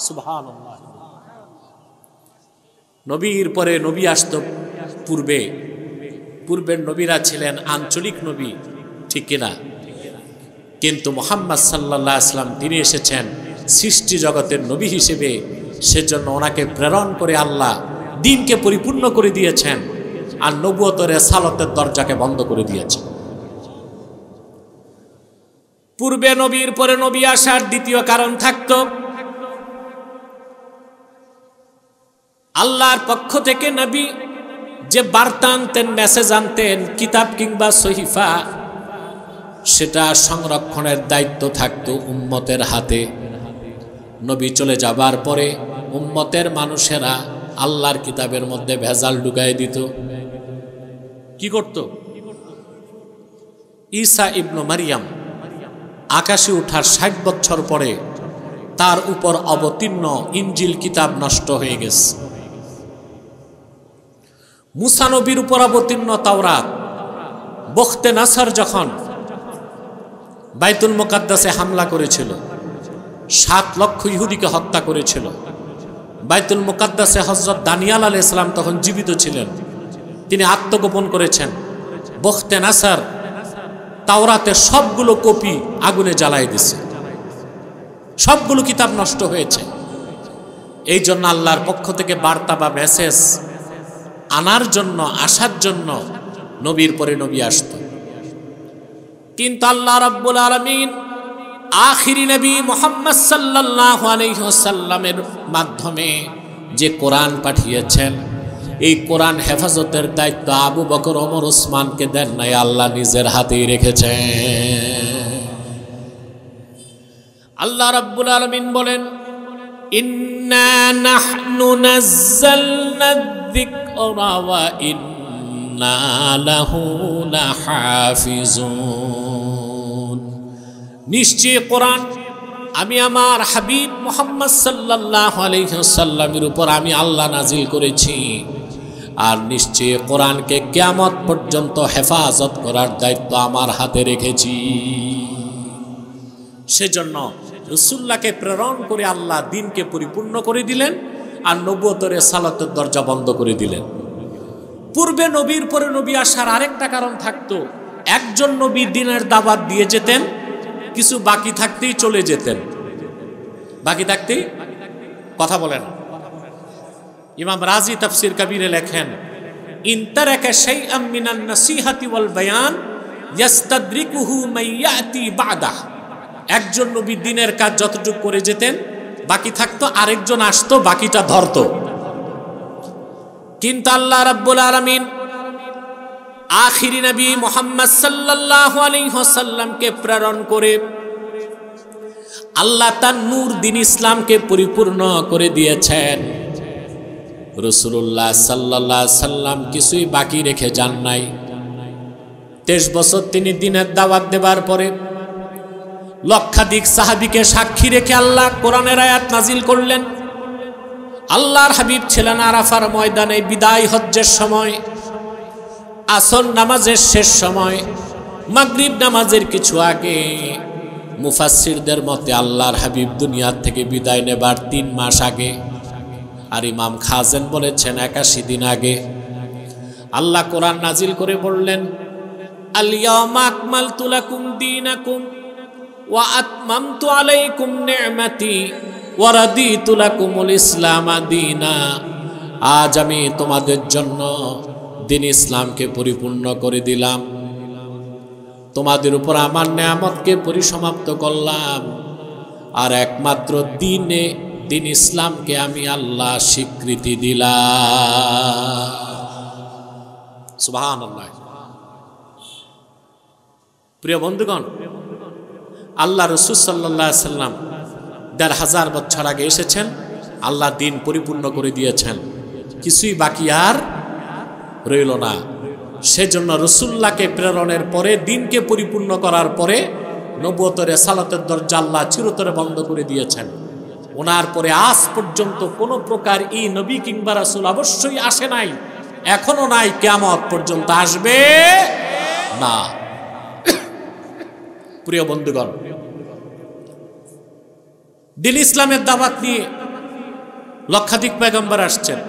সুবহানাল্লাহ। নবীর পরে নবী আসতো পূর্বের নবীরা ছিলেন আঞ্চলিক নবী, ঠিক কিনা? কিন্তু মুহাম্মদ সাল্লাল্লাহু আলাইহি ওয়াসাল্লাম তিনি এসেছেন সৃষ্টি জগতের নবী হিসেবে। সেজন্য ওনাকে প্রেরণ করে আল্লাহ দ্বীনকে পরিপূর্ণ করে দিয়েছেন, আর নবুয়ত রিসালাতের দরজাকে বন্ধ করে দিয়েছেন। পূর্বে নবীর পরে নবী আসার দ্বিতীয় কারণ থাকত, আল্লাহর পক্ষ থেকে নবী যে বার্তা আনতেন, মেসেজ আনতেন, কিতাব কিংবা সহিফা, সেটা সংরক্ষণের দায়িত্ব থাকতো উম্মতের হাতে। নবী চলে যাবার পরে উম্মতের মানুষেরা আল্লাহর কিতাবের মধ্যে ভেজাল ঢুকাই দিত। কি করত? ঈসা ইবনু মারিয়াম আকাশে ওঠার ৬০ বছর পরে তার উপর অবতীর্ণ ইনজিল কিতাব নষ্ট হয়ে গেছে। মুসা নবীর উপর অবতীর্ণ তাওরাত, বখতে নাসার যখন বাইতুল মুকাদ্দাসে হামলা করেছিল, ৭ লক্ষ ইহুদিকে হত্যা করেছিল। বাইতুল মুকাদ্দাসে হযরত দানিয়াল আলাইহিস সালাম তখন জীবিত ছিলেন, তিনি আত্মগোপন করেছেন। বখতে নাসার তাওরাতের সবগুলো কপি আগুনে জ্বালাই দিছে, সবগুলো কিতাব নষ্ট হয়েছে। এই জন্য আল্লাহর পক্ষ থেকে বার্তা বা মেসেজ আনার জন্য, আসার জন্য নবীর পরে নবী আসত। কিন্তু আল্লাহ রাব্বুল আলামিন আখিরি নবী মুহাম্মদ সাল্লাল্লাহু আলাইহি ওয়াসাল্লামের মাধ্যমে যে কোরআন পাঠিয়েছেন, এই কোরআন হেফাজতের দায়িত্ব আবু বকর, ওমর, ওসমানকে দেন নাই, আল্লাহ নিজের হাতেই রেখেছেন। আল্লাহ রাব্বুল আলামিন বলেন, ইন্না নাহনু নাযালনা যিকরা ওয়া ইন্না লাহু লাহাফিজুন। নিশ্চয় কোরআন আমি আমার হাবিব মুহাম্মদ সাল্লাল্লাহু আলাইহি ওয়াসাল্লামের উপর আমি আল্লাহ নাজিল করেছি, আর নিশ্চয় কোরআনকে কিয়ামত পর্যন্ত হেফাজত করার দায়িত্ব আমার হাতে রেখেছি। সেজন্য রাসূলুল্লাহকে প্রেরণ করে আল্লাহ দ্বীনকে পরিপূর্ণ করে দিলেন, আর নবুয়তের রিসালাতের দরজা বন্ধ করে দিলেন। পূর্বে নবীর পরে নবী আসার আরেকটা কারণ থাকতো, একজন নবী দ্বীনের দাওয়াত দিয়ে যেতেন, কিছু বাকি থাকতেই চলে যেতেন। বাকি থাকতেই কথা বলেন। ইমাম রাজি তাফসির কবিরে লেখেন, ইন তারাকা শাইআম মিনান নাসিহাতি ওয়াল বায়ান ইয়াস্তাদরিকুহু মান ইয়াতি বাদাহ। একজন নবী দ্বীনের কাজ যতটুকু করে যেতেন, বাকি থাকতো, আরেকজন আসতো, বাকিটা ধরতো। কিন্তু আল্লাহ রাব্বুল আলামিন আখিরি নবী মুহাম্মদ সাল্লাল্লাহু আলাইহি ওয়াসাল্লামকে প্রেরণ করে আল্লাহ তার নূর দ্বীন ইসলামকে পরিপূর্ণ করে দিয়েছেন। রাসূলুল্লাহ সাল্লাল্লাহু আলাইহি সাল্লাম কিছুই বাকি রেখে যান নাই। 23 বছর তিনি দ্বীনের দাওয়াত দেবার পরে লক্ষাধিক সাহাবীকে সাক্ষী রেখে আল্লাহ কোরআনের আয়াত নাজিল করলেন। আল্লাহর হাবিব ছিলেন আরাফার ময়দানে বিদায় হজ্জের সময়, আসর নামাজের শেষ সময়, মাগরিব নামাজের কিছু আগে। মুফাসসিরদের মতে আল্লাহর হাবিব দুনিয়া থেকে বিদায় নেবার 3 মাস আগে, আর ইমাম খাজেন বলেছেন 81 দিন আগে। আল্লাহ কোরআন নাজিল করে বললেন, আল ইয়াওমা আকমালতু লাকুম দীনাকুম ওয়া আতমামতু আলাইকুম নি'মাতি ওয়া রাদিতু লাকুমুল ইসলাম দীনা। আজ আমি তোমাদের জন্য দ্বীন ইসলামকে পরিপূর্ণ করে দিলাম, তোমাদের উপর আমার নেয়ামতকে পরিসমাপ্ত করলাম, আর একমাত্র দ্বীন ইসলামকে আমি আল্লাহ স্বীকৃতি দিলাম। সুবহানাল্লাহ। প্রিয় বন্ধুগণ, আল্লাহ রাসূল সাল্লাল্লাহু আলাইহি সাল্লাম ১,৫০০ বছর আগে এসেছেন, আল্লাহ দ্বীন পরিপূর্ণ করে দিয়েছেন, কিছুই বাকি আর রইল না। সেজন্য রাসূলুল্লাহকে প্রেরণের পরে, দ্বীনকে পরিপূর্ণ করার পরে নবুয়তের রিসালাতের দরজা আল্লাহ চিরতরে বন্ধ করে দিয়েছেন। ওনার পরে আজ পর্যন্ত কোনো প্রকার এই নবী কিংবা রাসূল অবশ্যই আসে নাই, এখনো নাই, কিয়ামত পর্যন্ত আসবে না। প্রিয় বন্ধুগণ, দ্বীন ইসলামের দাওয়াত নিয়ে লক্ষাধিক পয়গম্বর আসছেন,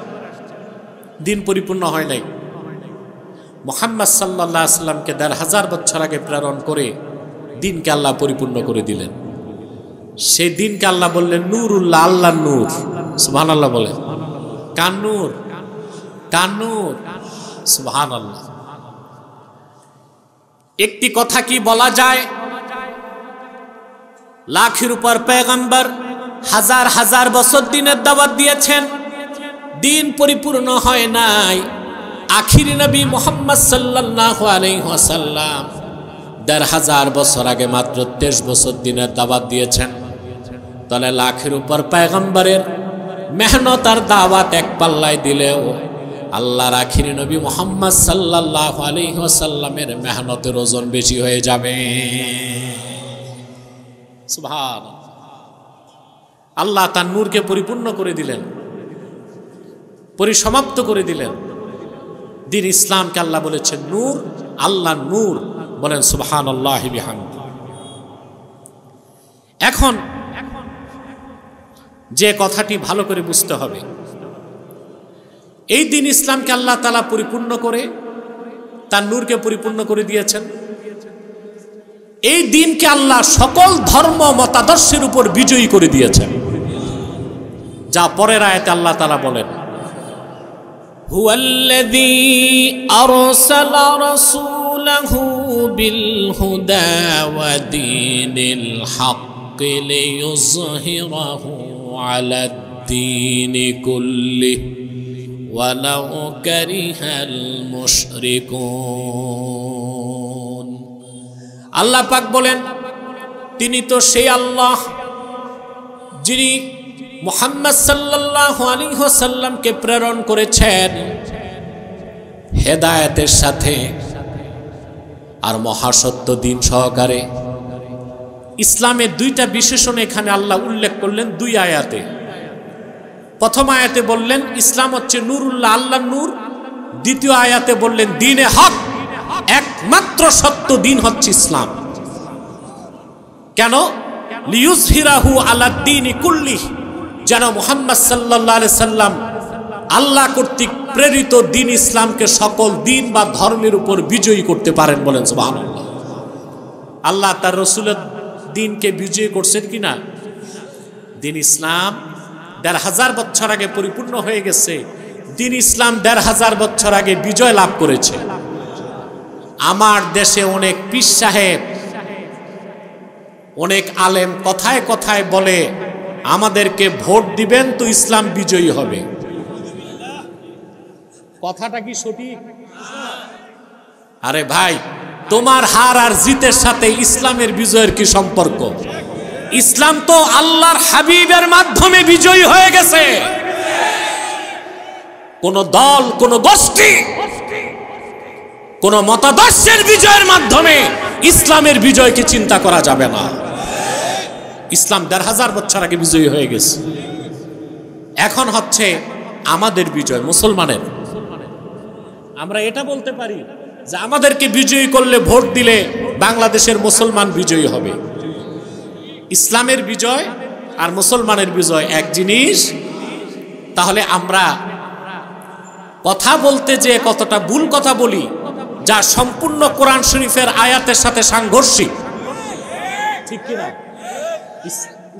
দ্বীন পরিপূর্ণ হয় নাই। মুহাম্মদ সাল্লাল্লাহু আলাইহি সাল্লামকে ১,৫০০ বছর আগে প্রেরণ করে দ্বীনকে আল্লাহ পরিপূর্ণ করে দিলেন। সেই দ্বীনকে আল্লাহ বললেন নূরুল্লাহ, আল্লাহর নূর। সুবহানাল্লাহ বলেন, কার নূর? কার নূর? সুবহানাল্লাহ। একটি কথা কি বলা যায়, লাখের উপর পয়গম্বর হাজার হাজার বছর দ্বীনের দাওয়াত দিয়েছেন, দ্বীন পরিপূর্ণ হয় নাই। আখিরি নবী মুহাম্মদ সাল্লাল্লাহু আলাইহি ওয়াসাল্লাম ১,৫০০ বছর আগে মাত্র 23 বছর দ্বীনের দাওয়াত দিয়েছেন। তাহলে লাখের উপর পয়গম্বরের মেহনত আর দাওয়াত এক পাল্লায় দিলেও আল্লাহর আখিরি নবী মুহাম্মদ সাল্লাল্লাহু আলাইহি ওয়াসাল্লামের মেহনতের ওজন বেশি হয়ে যাবে। সুবহানাল্লাহ। আল্লাহ তার নূরকে পরিপূর্ণ করে দিলেন, পরিসমাপ্ত করে দিলেন। দ্বীন ইসলামকে আল্লাহ বলেছেন নূর, আল্লাহ নূর। বলেন সুবহানাল্লাহি বিহামদি। এখন যে কথাটি ভালো করে বুঝতে হবে, এই দ্বীন ইসলামকে আল্লাহ তাআলা পরিপূর্ণ করে তার নূরকে পরিপূর্ণ করে দিয়েছেন। এই দ্বীনকে আল্লাহ সকল ধর্ম মতাদর্শের উপর বিজয়ী করে দিয়েছেন। যা পরের আয়াতে আল্লাহ তাআলা বলেন, হুয়াল্লাযী আরসালা রাসূলাহু বিল হুদা ওয়া দীনিল হাক্কি লিইয়ুযহিরাহু আলাদ-দীনি কুল্লিহি ওয়ালাউ কারিহাল মুশরিকুন। আল্লাহ পাক বলেন, তিনি তো সেই আল্লাহ যিনি মুহাম্মদ সাল্লাল্লাহু আলাইহি ওয়াসাল্লামকে প্রেরণ করেছেন হেদায়েতের সাথে আর মহাসত্য দ্বীন সহকারে। ইসলামের দুইটা বিশেষণ এখানে আল্লাহ উল্লেখ করলেন দুই আয়াতে। প্রথম আয়াতে বললেন ইসলাম হচ্ছে নূরুল্লাহ, আল্লাহর নূর। দ্বিতীয় আয়াতে বললেন দ্বীনে হক, একমাত্র সত্য দ্বীন হচ্ছে ইসলাম। কেন? লিইয়ুযহিরাহু আলাদ-দীনি কুল্লিহি, যেন মুহাম্মদ সাল্লাল্লাহু আলাইহি সাল্লাম আল্লাহ কর্তৃক প্রেরিত দ্বীন ইসলামকে সকল দ্বীন বা ধর্মের উপর বিজয়ী করতে পারেন। বলেন সুবহানাল্লাহ। আল্লাহ তার রাসূলের দ্বীনকে বিজয়ী করছেন কিনা? দ্বীন ইসলাম ১৫০০ বছর আগে পরিপূর্ণ হয়ে গেছে। দ্বীন ইসলাম ১৫০০ বছর আগে বিজয় লাভ করেছে। আমার দেশে অনেক পীর সাহেব, অনেক আলেম কথায় কথায় বলে আমাদেরকে ভোট দিবেন তো ইসলাম বিজয়ী হবে। কথাটা কি সঠিক? আরে ভাই, তোমার হার আর জিতের সাথে ইসলামের বিজয়ের কি সম্পর্ক? ইসলাম তো আল্লাহর হাবিবের মাধ্যমে বিজয়ী হয়ে গেছে। কোন দল, কোন গোষ্ঠী, কোন মতাদর্শের বিজয়ের মাধ্যমে ইসলামের বিজয়কে চিন্তা করা যাবে না। ইসলাম ১৫০০ বছর আগে বিজয়ী হয়ে গেছে। এখন হচ্ছে আমাদের বিজয়, মুসলমানের। আমরা এটা বলতে পারি যে আমাদেরকে বিজয়ী করলে, ভোট দিলে বাংলাদেশের মুসলমান বিজয়ী হবে। ইসলামের বিজয় আর মুসলমানের বিজয় এক জিনিস। তাহলে আমরা কথা বলতে যে কতটা ভুল কথা বলি, যা সম্পূর্ণ কোরআন শরীফের আয়াতের সাথে সাংঘর্ষিক, ঠিক কিনা?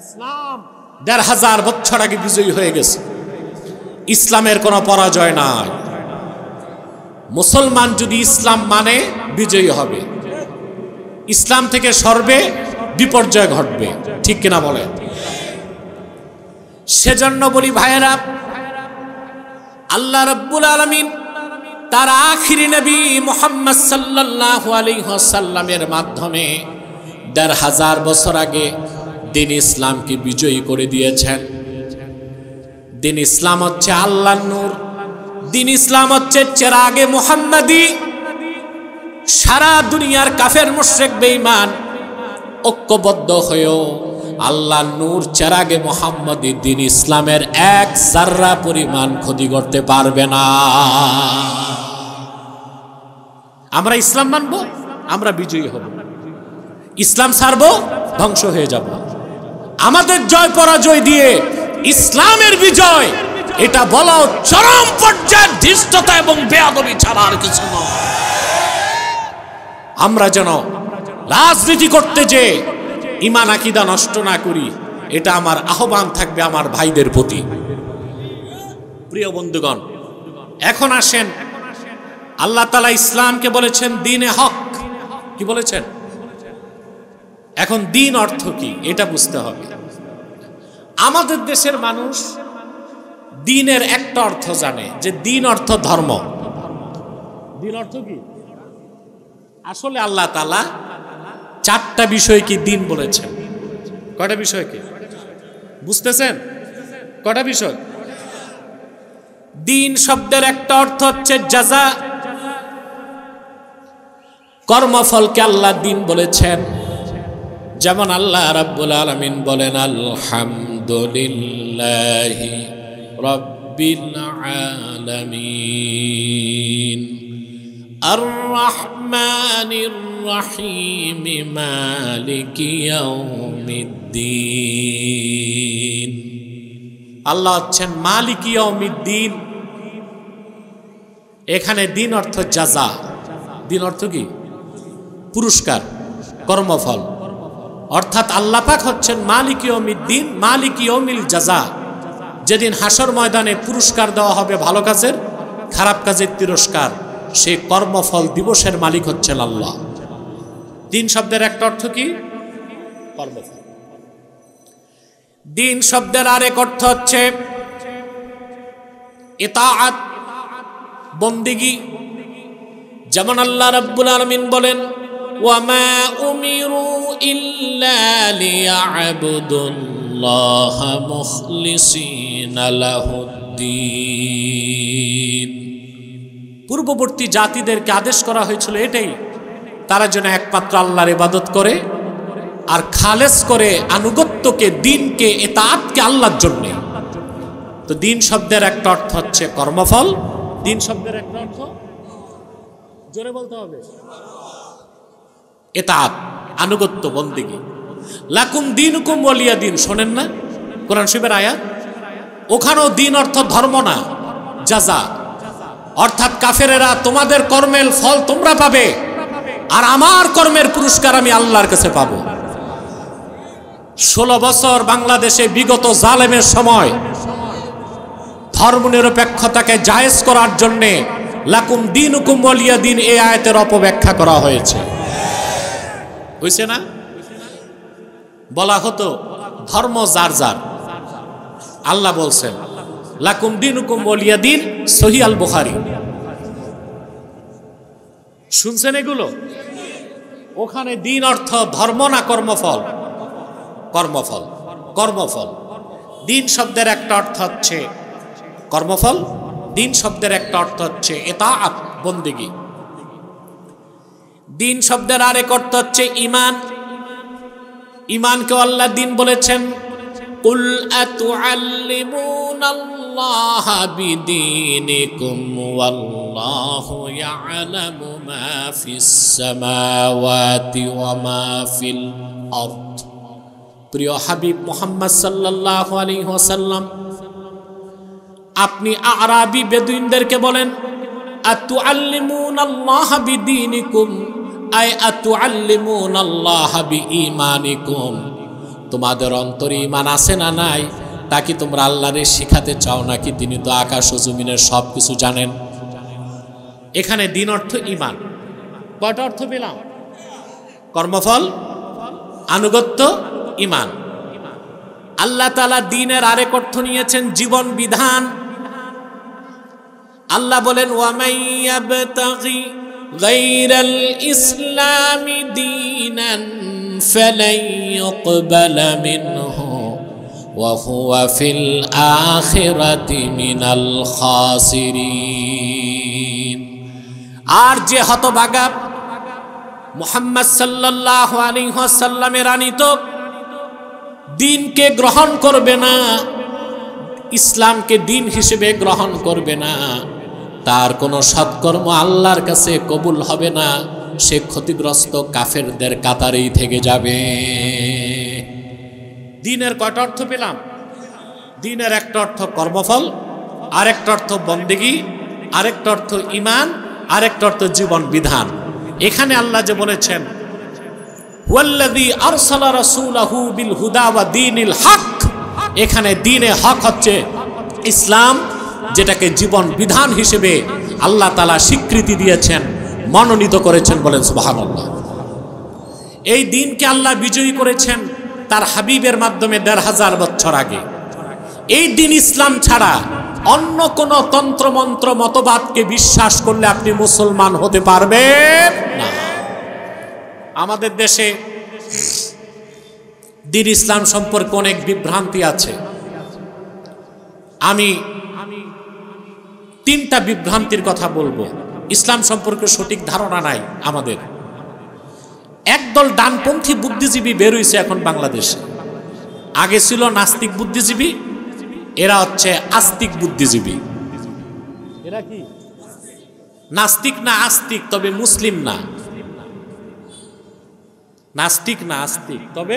ইসলাম ১৫০০ বছর আগে বিজয়ী হয়ে গেছে। ইসলামের কোনো পরাজয় নাই। মুসলমান যদি ইসলাম মানে বিজয়ী হবে, ইসলাম থেকে সরবে বিপর্যয় ঘটবে, ঠিক কিনা বলে? সেজন্য বলি ভাইয়েরা, আল্লাহ রাব্বুল আলামিন তার আখিরি নবী মুহাম্মদ সাল্লাল্লাহু আলাইহি ওয়াসাল্লামের মাধ্যমে ১৫০০ বছর আগে দ্বীন ইসলামকে বিজয়ী করে দিয়েছেন। দ্বীন ইসলাম হচ্ছে আল্লাহর নূর, দ্বীন ইসলাম হচ্ছে চেরাগে মুহাম্মাদি। সারা দুনিয়ার কাফের মুশরিক বেঈমান ঐক্যবদ্ধ হয়েও আল্লাহর নূর চেরাগে মুহাম্মাদি দ্বীন ইসলামের এক যাররা পরিমাণ ক্ষতি করতে পারবে না। আমরা ইসলাম মানব, আমরা বিজয়ী হব। ইসলাম ছাড়ব, ধ্বংস হয়ে যাব। আমাদের জয় পরাজয় দিয়ে ইসলামের বিজয়, এটা বলা চরম পর্যায়ের ধৃষ্টতা এবং বেয়াদবি ছাড়া আর কিছু নয়। আমরা যেন রাজনীতি করতে যে ঈমান আকীদা নষ্ট না করি, এটা আমার আহ্বান থাকবে আমার ভাইদের প্রতি। প্রিয় বন্ধুগণ, এখন আসেন, আল্লাহ তাআলা ইসলামকে বলেছেন দ্বীনে হক। কি বলেছেন? এখন দ্বীন অর্থ কি এটা বুঝতে হবে। আমাদের দেশের মানুষ দ্বীনের একটা অর্থ জানে, যে দ্বীন অর্থ ধর্ম। দ্বীন অর্থ কি? আসলে আল্লাহ তাআলা 4টা বিষয় কি দ্বীন বলেছেন। কয়টা বিষয় কি বুঝতেছেন? কয়টা বিষয়? দ্বীন শব্দের একটা অর্থ হচ্ছে জাযা, কর্মফলকে আল্লাহ দ্বীন বলেছেন। যেমন আল্লাহ রাব্বুল আলামিন বলেন আলহামদুলিল্লাহি রাব্বিল আলামিন আর রহমানির রহিম মালিকি ইয়াউমিদ্দিন। আল্লাহ হচ্ছেন মালিকি ইয়াউমিদ্দিন। এখানে দ্বীন অর্থ জাযা। দ্বীন অর্থ কি? পুরস্কার, কর্মফল। অর্থাৎ আল্লাহ পাক হচ্ছেন মালিকি ইয়াউমিদ্দিন, মালিকি ইয়াউমিল জাযা, যেদিন হাসর ময়দানে পুরস্কার দেওয়া হবে ভালো কাজের, খারাপ কাজের তিরস্কার, সেই কর্মফল দিবসের মালিক হচ্ছেন আল্লাহ। দিন শব্দের একটা অর্থ কি? কর্মফল। দিন শব্দের আরেক অর্থ হচ্ছে ইতাআত, বন্দেগী। যেমন আল্লাহ রাব্বুল আলামিন বলেন, ওয়ামা উমিরু ইল্লা লিয়া'বুদুল্লাহা মুখলিসিনা লাহুদ্দীন। পূর্ববর্তী জাতিদেরকে আদেশ করা হয়েছিল এটাই, তারা যেন একমাত্র আল্লাহর ইবাদত করে আর খালেস করে আনুগত্যকে, দিনকে, ইতাআতকে আল্লাহর জন্য। তো দিন শব্দের একটা অর্থ হচ্ছে কর্মফল। দিন শব্দের একটা অর্থ, জোরে বলতে হবে, ইতাআত, আনুগত্য, বন্দেগী। লাকুম দীনুকুম ওয়ালিয়া দিন, শোনেন না কোরআন শরীফের আয়াত? ওখানেও দিন অর্থ ধর্ম না, জাযা। অর্থাৎ কাফেরেরা তোমাদের কর্মের ফল তোমরা পাবে আর আমার কর্মের পুরস্কার আমি আল্লাহর কাছে পাবো। 16 বছর বাংলাদেশে বিগত জালেমের সময় ধর্মনিরপেক্ষতাকে জায়েজ করার জন্যে লাকুম দীনুকুম ওয়ালিয়া দিন এই আয়াতের অপব্যাখ্যা করা হয়েছে, হয়েছে না? বলা হতো ধর্ম যার যার। আল্লাহ বলছেন লাকুম দীনুকুম ওয়ালিয়া দিন, সহিহ আল বুখারী। শুনছেন এগুলো? ওখানে দিন অর্থ ধর্ম না কর্মফল? কর্মফল, কর্মফল। দিন শব্দের একটা অর্থ হচ্ছে কর্মফল, দিন শব্দের একটা অর্থ হচ্ছে ইতাআত, বন্দেগী। দিন শব্দের আরেক অর্থ হচ্ছে ঈমান। ঈমানকে আল্লাহ দিন বলেছেন, কুল আতুআল্লিমুনাল্লাহা বিদীনিকুম ওয়াল্লাহু ইয়া'লামু মা ফিস সামাওয়াতি ওয়া মা ফিল আরদ। প্রিয় হাবিব মুহাম্মদ সাল্লাল্লাহু আলাইহি ওয়াসাল্লাম, আপনি আরাবী বেদুইনদেরকে বলেন, আতুআল্লিমুনাল্লাহা বিদীনিকুম, আই আতুআল্লিমুনাল্লাহা বিঈমানিকুম। তোমাদের অন্তরে ঈমান আছে না নাই, তা কি তোমরা আল্লাহরে শিখাতে চাও নাকি? তিনি তো আকাশ ও জমিনের সব কিছু জানেন। এখানে দিন অর্থ ঈমান। কয়টা অর্থ পেলাম? কর্মফল, আনুগত্য, ঈমান। আল্লাহ তাআলা দ্বীনের আরেক অর্থ নিয়েছেন জীবন বিধান। আল্লাহ বলেন, ওয়া মাইয়াবতাগি গায়রাল ইসলামি দীনান ফালাই ইউকবালা মিনহু ওয়া হুয়া ফিল আখিরাতি মিনাল খাসিরিন। আর যে হতভাগা মুহাম্মদ সাল্লাল্লাহু আলাইহি ওয়াসাল্লামের আনিত দিনকে গ্রহণ করবে না, ইসলামকে দিন হিসেবে গ্রহণ করবে না, তার কোনো সৎকর্ম আল্লাহর কাছে কবুল হবে না, সে ক্ষতিগ্রস্ত কাফেরদের কাতারেই থেকে যাবে। দিনের কয়টা অর্থ পেলাম? দিনের একটা অর্থ কর্মফল, আরেকটা অর্থ বন্দেগী, আরেকটা অর্থ ঈমান, আরেকটা অর্থ জীবন বিধান। এখানে আল্লাহ যে বলেছেন, ওয়াল্লাযী আরসালা রাসূলাহু বিল হুদা ওয়া দীনিল হক, এখানে দ্বীনে হক হচ্ছে ইসলাম, যেটাকে জীবন বিধান হিসেবে আল্লাহ তাআলা স্বীকৃতি দিয়েছেন, মনোনীত করেছেন। বলেন সুবহানাল্লাহ। এই দিনকে আল্লাহ বিজয়ী করেছেন তার হাবিবের মাধ্যমে ১৫০০ বছর আগে। এই দিন ইসলাম ছাড়া অন্য কোন তন্ত্রমন্ত্র মতবাদকে বিশ্বাস করলে আপনি মুসলমান হতে পারবেন না। আমাদের দেশে দিন ইসলাম সম্পর্কে অনেক বিভ্রান্তি আছে। আমি 3টা বিভ্রান্তির কথা বলবো। ইসলাম সম্পর্কে সঠিক ধারণা নাই আমাদের। একদল ডানপন্থী বুদ্ধিজীবী বের হইছে এখন বাংলাদেশে। আগে ছিল নাস্তিক বুদ্ধিজীবী, এরা হচ্ছে আস্তিক বুদ্ধিজীবী। এরা কি নাস্তিক না আস্তিক, তবে মুসলিম না। নাস্তিক না আস্তিক, তবে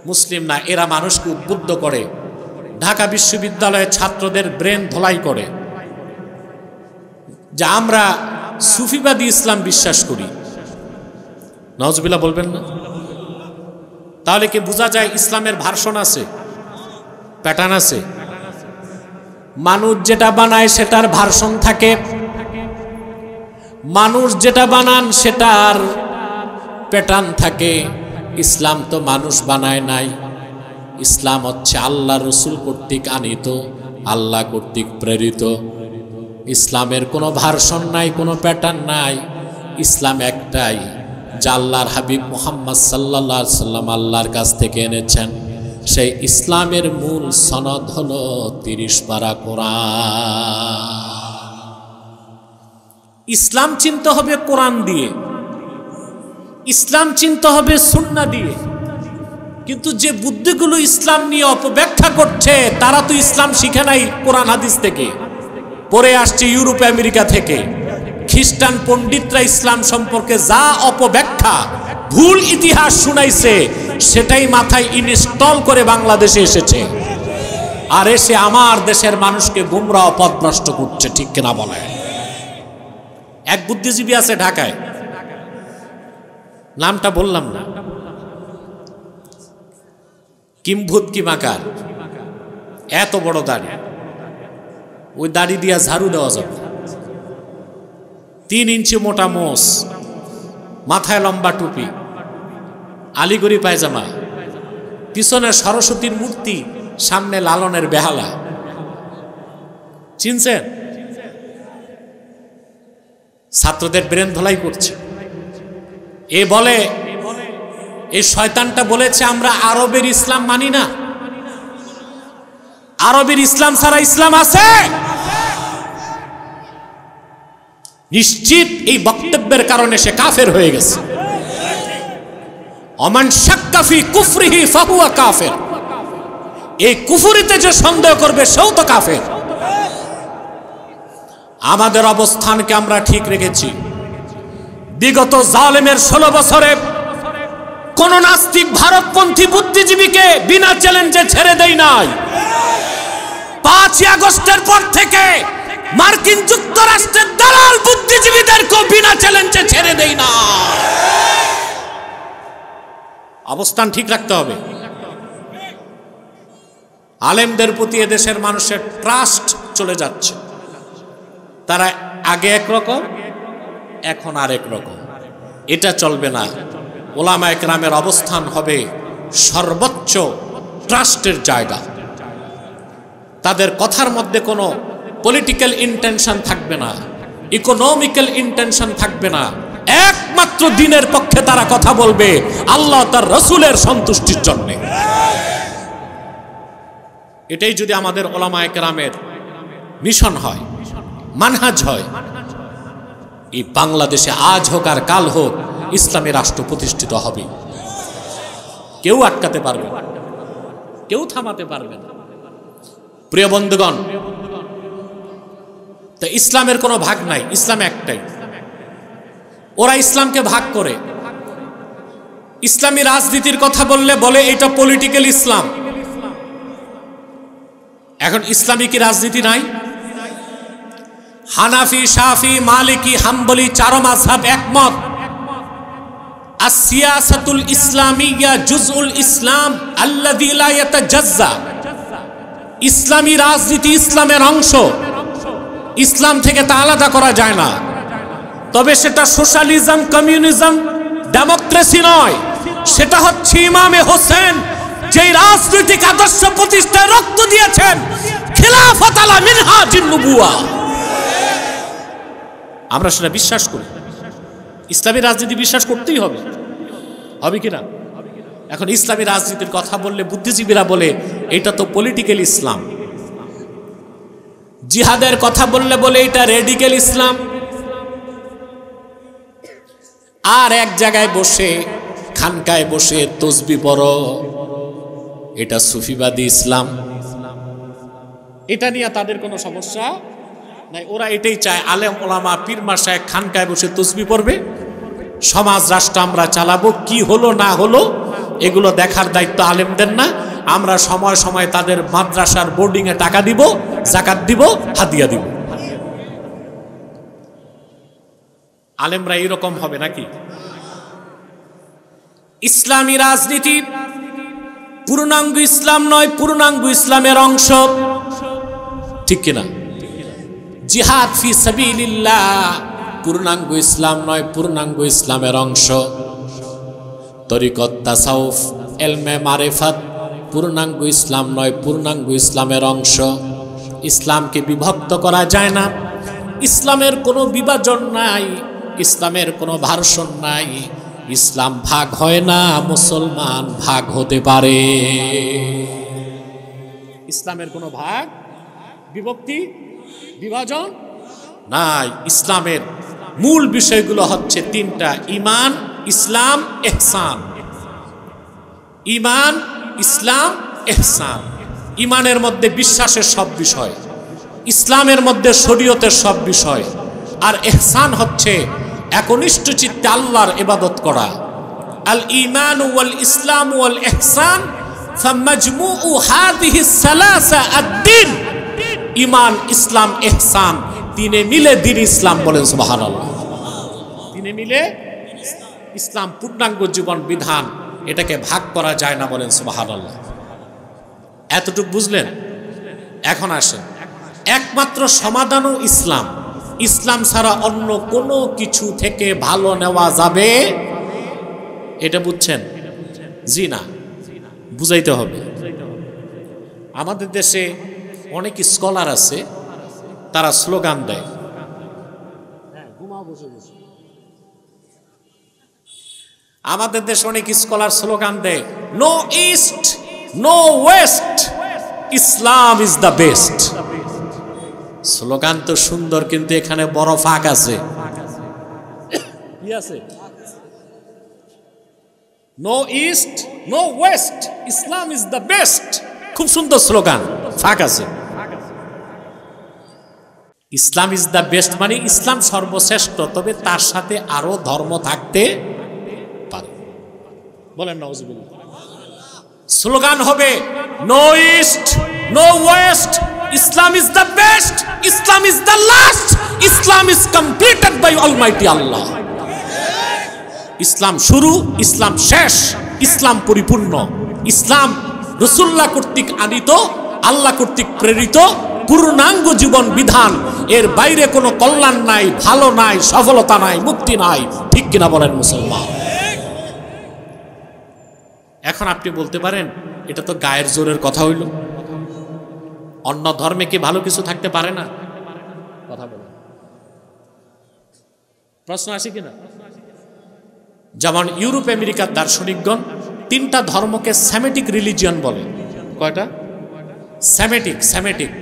মুসলিম না। এরা মানুষকে উদ্বুদ্ধ করে, ঢাকা বিশ্ববিদ্যালয়ের ছাত্রদের ব্রেন ধোলাই করে যে আমরা সুফিবাদী ইসলাম বিশ্বাস করি। নাউজুবিল্লাহ বলবেন না? তাহলে কি বোঝা যায় ইসলামের ভার্সন আছে, প্যাটার্ন আছে? মানুষ যেটা বানায় সেটার ভার্সন থাকে, মানুষ যেটা বানান সেটার প্যাটার্ন থাকে। ইসলাম তো মানুষ বানায় নাই, ইসলাম হচ্ছে আল্লাহ রসুল কর্তৃক আনিত, আল্লাহ কর্তৃক প্রেরিত। ইসলামের কোনো ভার্সন নাই, কোনো প্যাটার্ন নাই। ইসলাম একটাই, যা আল্লাহর হাবিব মুহাম্মদ সাল্লাল্লাহু আলাইহি সাল্লাম আল্লাহর কাছ থেকে এনেছেন। সেই ইসলামের মূল সনদ হলো 30 পারা কোরআন। ইসলাম চিনতে হবে কোরআন দিয়ে, ইসলাম চিনতে হবে সুন্নাহ দিয়ে। কিন্তু যে বুদ্ধিগুলো ইসলাম নিয়ে অপব্যাখ্যা করছে, তারা তো ইসলাম শিখে নাই কোরআন হাদিস থেকে, পড়ে আসছে ইউরোপ আমেরিকা থেকে। খ্রিস্টান পণ্ডিতরা ইসলাম সম্পর্কে যা অপব্যাখ্যা, ভুল ইতিহাস শুনাইছে, সেটাই মাথায় ইনস্টল করে বাংলাদেশে এসেছে, আর এসে আমার দেশের মানুষকে গুমরাহ পথভ্রষ্ট করছে। ঠিক কিনা বলে? এক বুদ্ধিজীবী আছে ঢাকায়, নামটা বললাম না, কিম্ভূত কিমাকার, এত বড় দাড়ি, ওই দাড়ি দিয়া ঝাড়ু দেওয়া যাবে। 3 ইঞ্চি মোটা মোষ, মাথায় লম্বা টুপি, আলিগড়ি পায়জামা, পিছনে সরস্বতীর মূর্তি, সামনে লালনের বেহালা। চিনছেন? ছাত্রদের ব্রেন ধোলাই করছে। এ বলে, এই শয়তানটা বলেছে আমরা আরবের ইসলাম মানি না। আরবের ইসলাম ছাড়া ইসলাম আছে? নিশ্চিত এই বক্তব্যের কারণে সে কাফের হয়ে গেছে। ওমান শাক্কা ফি কুফরিহি ফাহুয়া কাফির। এই কুফরিতে যে সন্দেহ করবে সেও তো কাফের। আমাদের অবস্থানকে আমরা ঠিক রেখেছি। বিগত জালেমের 16 বছরে কোন নাস্তিক ভারতপন্থী বুদ্ধিজীবীকে বিনা চ্যালেঞ্জে ছেড়ে দেয় নাই। 5ই আগস্টের পর থেকে মার্কিন যুক্তরাষ্ট্রের দালাল বুদ্ধিজীবীদেরকে বিনা চ্যালেঞ্জে ছেড়ে দেয় না। অবস্থান ঠিক রাখতে হবে। আলেমদের প্রতি এদেশের মানুষের ট্রাস্ট চলে যাচ্ছে। তারা আগে একরকম, এখন আরেক রকম। এটা চলবে না। ওলামায়ে কেরামের অবস্থান হবে সর্বোচ্চ ট্রাস্টের জায়গা। তাদের কথার মধ্যে কোনো পলিটিক্যাল ইন্টেনশন থাকবে না, ইকোনমিক্যাল ইন্টেনশন থাকবে না। একমাত্র দিনের পক্ষে তারা কথা বলবে, আল্লাহ তার রসুলের সন্তুষ্টির জন্য। এটাই যদি আমাদের ওলামায়ে কেরামের মিশন হয়, মানহাজ হয়, এই বাংলাদেশে আজ হোক আর কাল হোক ইসলামী রাষ্ট্র প্রতিষ্ঠিত হবে। কেউ আটকাতে পারবে না, কেউ থামাতে পারবে না। প্রিয় বন্ধুগণ, তো ইসলামের কোনো ভাগ নাই, ইসলাম একটাই। ওরা ইসলামকে ভাগ করে ইসলামী রাজনীতির কথা বললে বলে এটা পলিটিক্যাল ইসলাম। এখন ইসলামী কি রাজনীতি নাই? হানাফি, শাফি, মালিকি, হাম্বলি 4 মাযহাব একমত। আসিয়াসাতুল ইসলামিয়া জুজউল ইসলাম আল্লাযী লা ইয়াতাজাজ্জা। ইসলামী রাজনীতি ইসলামের অংশ, ইসলাম থেকে তা আলাদা করা যায় না। তবে সেটা সোশ্যালিজম, কমিউনিজম, ডেমোক্রেসি নয়। সেটা হচ্ছে ইমামে হোসেন যেই রাজনৈতিক আদর্শ প্রতিষ্ঠায় রক্ত দিয়েছেন, খিলাফত আলা মিনহাজিন নবুওয়া। আমরা সেটা বিশ্বাস করি। ইসলামী রাজনীতি বিশ্বাস করতেই হবে, হবে কিনা? এখন ইসলামী রাজনীতির কথা বললে বুদ্ধিজীবীরা বলে এটা তো পলিটিক্যাল ইসলাম। জিহাদের কথা বললে বলে এটা রেডিক্যাল ইসলাম। আর এক জায়গায় বসে, খানকায় বসে তসবিহ পড়ো, এটা সুফিবাদী ইসলাম। এটা নিয়ে তাদের কোনো সমস্যা নাই। ওরা এটাই চায়, আলেম ওলামা পীর মাশায়েখ খানকায় বসে তসবিহ পড়বে, সমাজ রাষ্ট্র আমরা চালাবো, কি হলো না হলো এগুলো দেখার দায়িত্ব আলেমদের না। আমরা সময় সময় তাদের মাদ্রাসার বোর্ডিং এ টাকা দিব, যাকাত দিব, হাদিয়া দিব। আলেমরা এরকম হবে নাকি? ইসলামী রাজনীতি পূর্ণাঙ্গ ইসলাম নয়, পূর্ণাঙ্গ ইসলামের অংশ। ঠিক কিনা? জিহাদ ফি সাবিলিল্লাহ পূর্ণাঙ্গ ইসলাম নয়, পূর্ণাঙ্গ ইসলামের অংশ। তরিকত, তাসাউফ, এলমে মারিফাত পূর্ণাঙ্গ ইসলাম নয়, পূর্ণাঙ্গ ইসলামের অংশ। ইসলামকে বিভক্ত করা যায় না, ইসলামের কোনো বিভাজন নাই, ইসলামের কোনো ভার্সন নাই। ইসলাম ভাগ হয় না, মুসলমান ভাগ হতে পারে। ইসলামের কোনো ভাগ, বিভক্তি, বিভাজন নাই। ইসলামের মূল বিষয়গুলো হচ্ছে তিনটা: ঈমান, ইসলাম, ইহসান। ঈমান, ইসলাম, ইহসান। ঈমানের মধ্যে বিশ্বাসের সব বিষয়, ইসলামের মধ্যে শরীয়তের সব বিষয়, আর ইহসান হচ্ছে একনিষ্ঠ চিত্তে আল্লাহর ইবাদত করা। আল ঈমান ওয়াল ইসলাম ওয়াল ইহসান ফামাজমুউ হাযিহি সালাসা আদ-দ্বীন। ঈমান, ইসলাম, ইহসান তিনে মিলে দ্বীন ইসলাম। বলেন সুবহানাল্লাহ। তিনে মিলে ইসলাম পূর্ণাঙ্গ জীবন বিধান, এটাকে ভাগ করা যায় না। বলেন সুবহানাল্লাহ। এতটুকু বুঝলেন? এখন আসেন, একমাত্র সমাধানও ইসলাম। ইসলাম ছাড়া অন্য কোনো কিছু থেকে ভালো নেওয়া যাবে, এটা বুঝছেন? জি না, বুঝাইতে হবে। আমাদের দেশে অনেক স্কলার আছে, তারা স্লোগান দেয়। আমাদের দেশে অনেক স্কলার স্লোগান দেয়, no east, no west, Islam is the best. Slogan তো সুন্দর, কিন্তু এখানে বড় ফাঁক আছে। কি আছে? No east, no west, Islam is the best. খুব সুন্দর স্লোগান, ফাঁক আছে। ইসলাম ইজ দ্য বেস্ট মানে ইসলাম সর্বশ্রেষ্ঠ, তবে তার সাথে আরো ধর্ম থাকতে পারে। বলেন নাউজুবিল্লাহ। স্লোগান হবে no east, no west, Islam is the best, Islam is the last, Islam is completed by almighty Allah. ইসলাম শুরু, ইসলাম শেষ, ইসলাম পরিপূর্ণ। ইসলাম রাসূলুল্লাহ কর্তৃক আনিত, আল্লাহ কর্তৃক প্রেরিত পূর্ণাঙ্গ জীবন বিধান। এর বাইরে কোনো কল্যাণ নাই, ভালো নাই, সফলতা নাই, মুক্তি নাই। ঠিক কিনা বলেন মুসলমান? এখন আপনি বলতে পারেন, এটা তো গায়ের জোরের কথা হইল, অন্য ধর্মে কি ভালো কিছু থাকতে পারে না? কথা বলেন, প্রশ্ন আসে কিনা? যেমন ইউরোপ আমেরিকার দার্শনিকগণ তিনটা ধর্মকে সেমেটিক রিলিজিয়ন বলে। কয়টা? সেমেটিক। সেমেটিক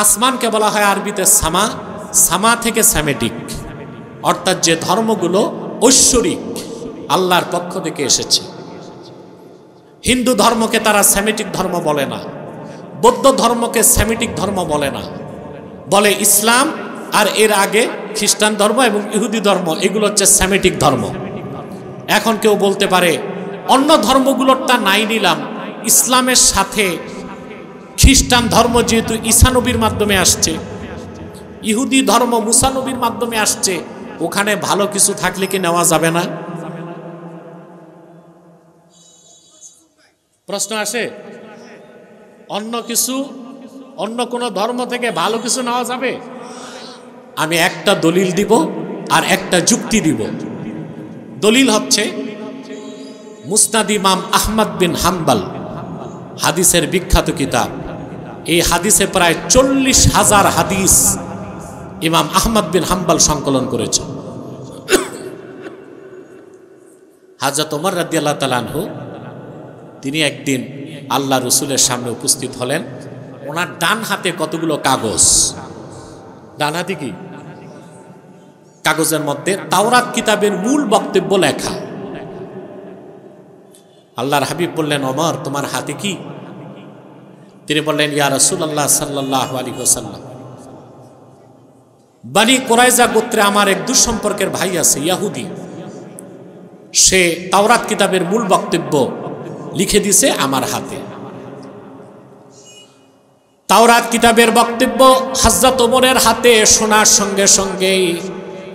আসমানকে বলা হয় আরবিতে সামা, সামা থেকে সেমেটিক, অর্থাৎ যে ধর্মগুলো ঐশ্বরিক, আল্লাহর পক্ষ থেকে এসেছে। হিন্দু ধর্মকে তারা সেমেটিক ধর্ম বলে না, বৌদ্ধ ধর্মকে সেমেটিক ধর্ম বলে না, বলে ইসলাম, আর এর আগে খ্রিস্টান ধর্ম এবং ইহুদি ধর্ম, এগুলো হচ্ছে সেমেটিক ধর্ম। এখন কেউ বলতে পারে অন্য ধর্মগুলোরটা নাই নিলাম, ইসলামের সাথে খ্রিস্টান ধর্ম যেহেতু ঈসা নবীর মাধ্যমে আসছে, ইহুদি ধর্ম মুসা নবীর মাধ্যমে আসছে, ওখানে ভালো কিছু থাকলে কি নেওয়া যাবে না? প্রশ্ন আসে, অন্য কিছু, অন্য কোন ধর্ম থেকে ভালো কিছু নেওয়া যাবে? আমি একটা দলিল দিব আর একটা যুক্তি দিব। দলিল হচ্ছে মুসনাদ ইমাম আহমদ বিন হাম্বল, হাদিসের বিখ্যাত কিতাব। এই হাদিসে প্রায় 40,000 হাদিস ইমাম আহমদ বিন হাম্বল সংকলন করেছেন। হযরত ওমর রাদিয়াল্লাহু তাআলা আনহু তিনি একদিন আল্লাহ রসুলের সামনে উপস্থিত হলেন। ওনার ডান হাতে কতগুলো কাগজ, ডান হাতে কি কাগজের মধ্যে তাওরাত কিতাবের মূল বক্তব্য লেখা। আল্লাহর হাবিব বললেন, ওমর তোমার হাতে কি? তিনি বললেন, ইয়া রাসূলুল্লাহ সাল্লাল্লাহু আলাইহি ওয়াসাল্লাম, বনি কুরাইজা গোত্রে আমার এক দুঃসম্পর্কের ভাই আছে ইহুদি, সে তাওরাত কিতাবের মূল বক্তব্য লিখে দিছে আমার হাতে। তাওরাত কিতাবের বক্তব্য হযরত ওমরের হাতে শোনার সঙ্গে সঙ্গেই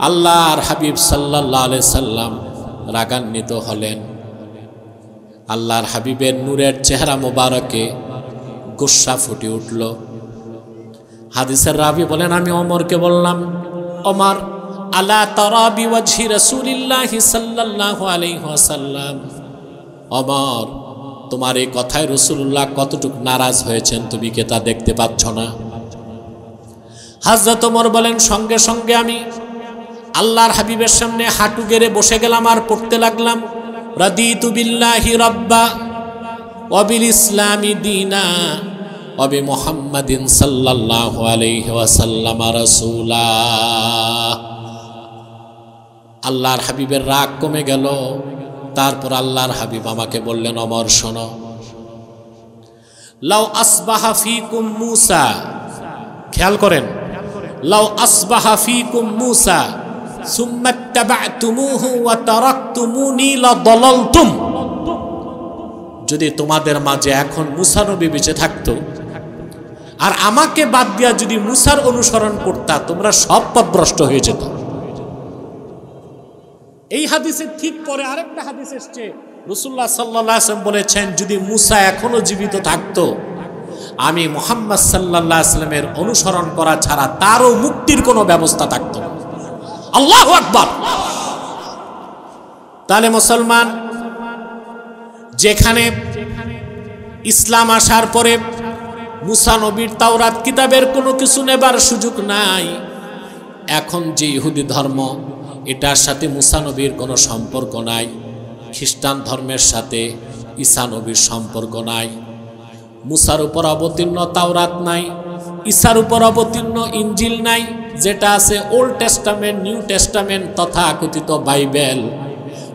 আল্লাহর হাবিব সাল্লাল্লাহু আলাইহি সাল্লাম রাগান্বিত হলেন। আল্লাহর হাবিবের নূরের চেহারা মোবারকে গোসা ফুটে উঠল। হাদিসের রাবি বলেন, আমি ওমরকে বললাম, ওমর, আলা তারা বিওয়াজহি রাসূলিল্লাহি সাল্লাল্লাহু আলাইহি ওয়াসাল্লাম, ওমর, তোমার এই কথায় রাসূলুল্লাহ কতটুকু নারাজ হয়েছেন তুমি কি তা দেখতে পাচ্ছ না? হযরত ওমর বলেন, সঙ্গে সঙ্গে আমি আল্লাহর হাবিবের সামনে হাঁটু গেড়ে বসে গেলাম আর পড়তে লাগলাম, রাদিতু বিল্লাহি রাব্বা ওয়া বিল ইসলামি দীনা ওয়া বি মুহাম্মাদিন সাল্লাল্লাহু আলাইহি ওয়াসাল্লাম রাসূলা। আল্লাহর হাবিবের রাগ কমে গেল। তারপর আল্লাহর হাবিব আমাকে বললেন, ওমর শোনো, লাউ আসবাহা ফীকুম মূসা, খেয়াল করেন, লাউ আসবাহা ফীকুম মূসা সুম্মা ইত্তাবা'তুমূহু ওয়া তারাকতুমুনি লাদালালতুম। যদি তোমাদের মাঝে এখন মূসা নবী বেঁচে থাকতো আর আমাকে বাদ দিয়া যদি মূসার অনুসরণ করতা, তোমরা সব পথভ্রষ্ট হয়ে যেত। এই হাদিসের ঠিক পরে আরেকটা হাদিস এসছে, রাসূলুল্লাহ সাল্লাল্লাহু আলাইহি ওয়াসাল্লাম বলেছেন, যদি মূসা এখনো জীবিত থাকতো, আমি মুহাম্মদ সাল্লাল্লাহু আলাইহি ওয়াসাল্লামের অনুসরণ করা ছাড়া তারও মুক্তির কোনো ব্যবস্থা থাকতো না। আল্লাহু আকবার। তাহলে মুসলমান, যেখানে ইসলাম আসার পরে মূসা নবীর তাওরাত কিতাবের কোনো কিছু নেবার সুযোগ নাই, এখন যে ইহুদি ধর্ম, এটার সাথে মূসা নবীর কোনো সম্পর্ক নাই, খ্রিস্টান ধর্মের সাথে ঈসা নবীর সম্পর্ক নাই, মূসার উপর অবতীর্ণ তাওরাত নাই, ঈসার উপর অবতীর্ণ ইনজিল নাই, যেটা আছে ওল্ড টেস্টামেন্ট, নিউ টেস্টামেন্ট তথা কথিত বাইবেল,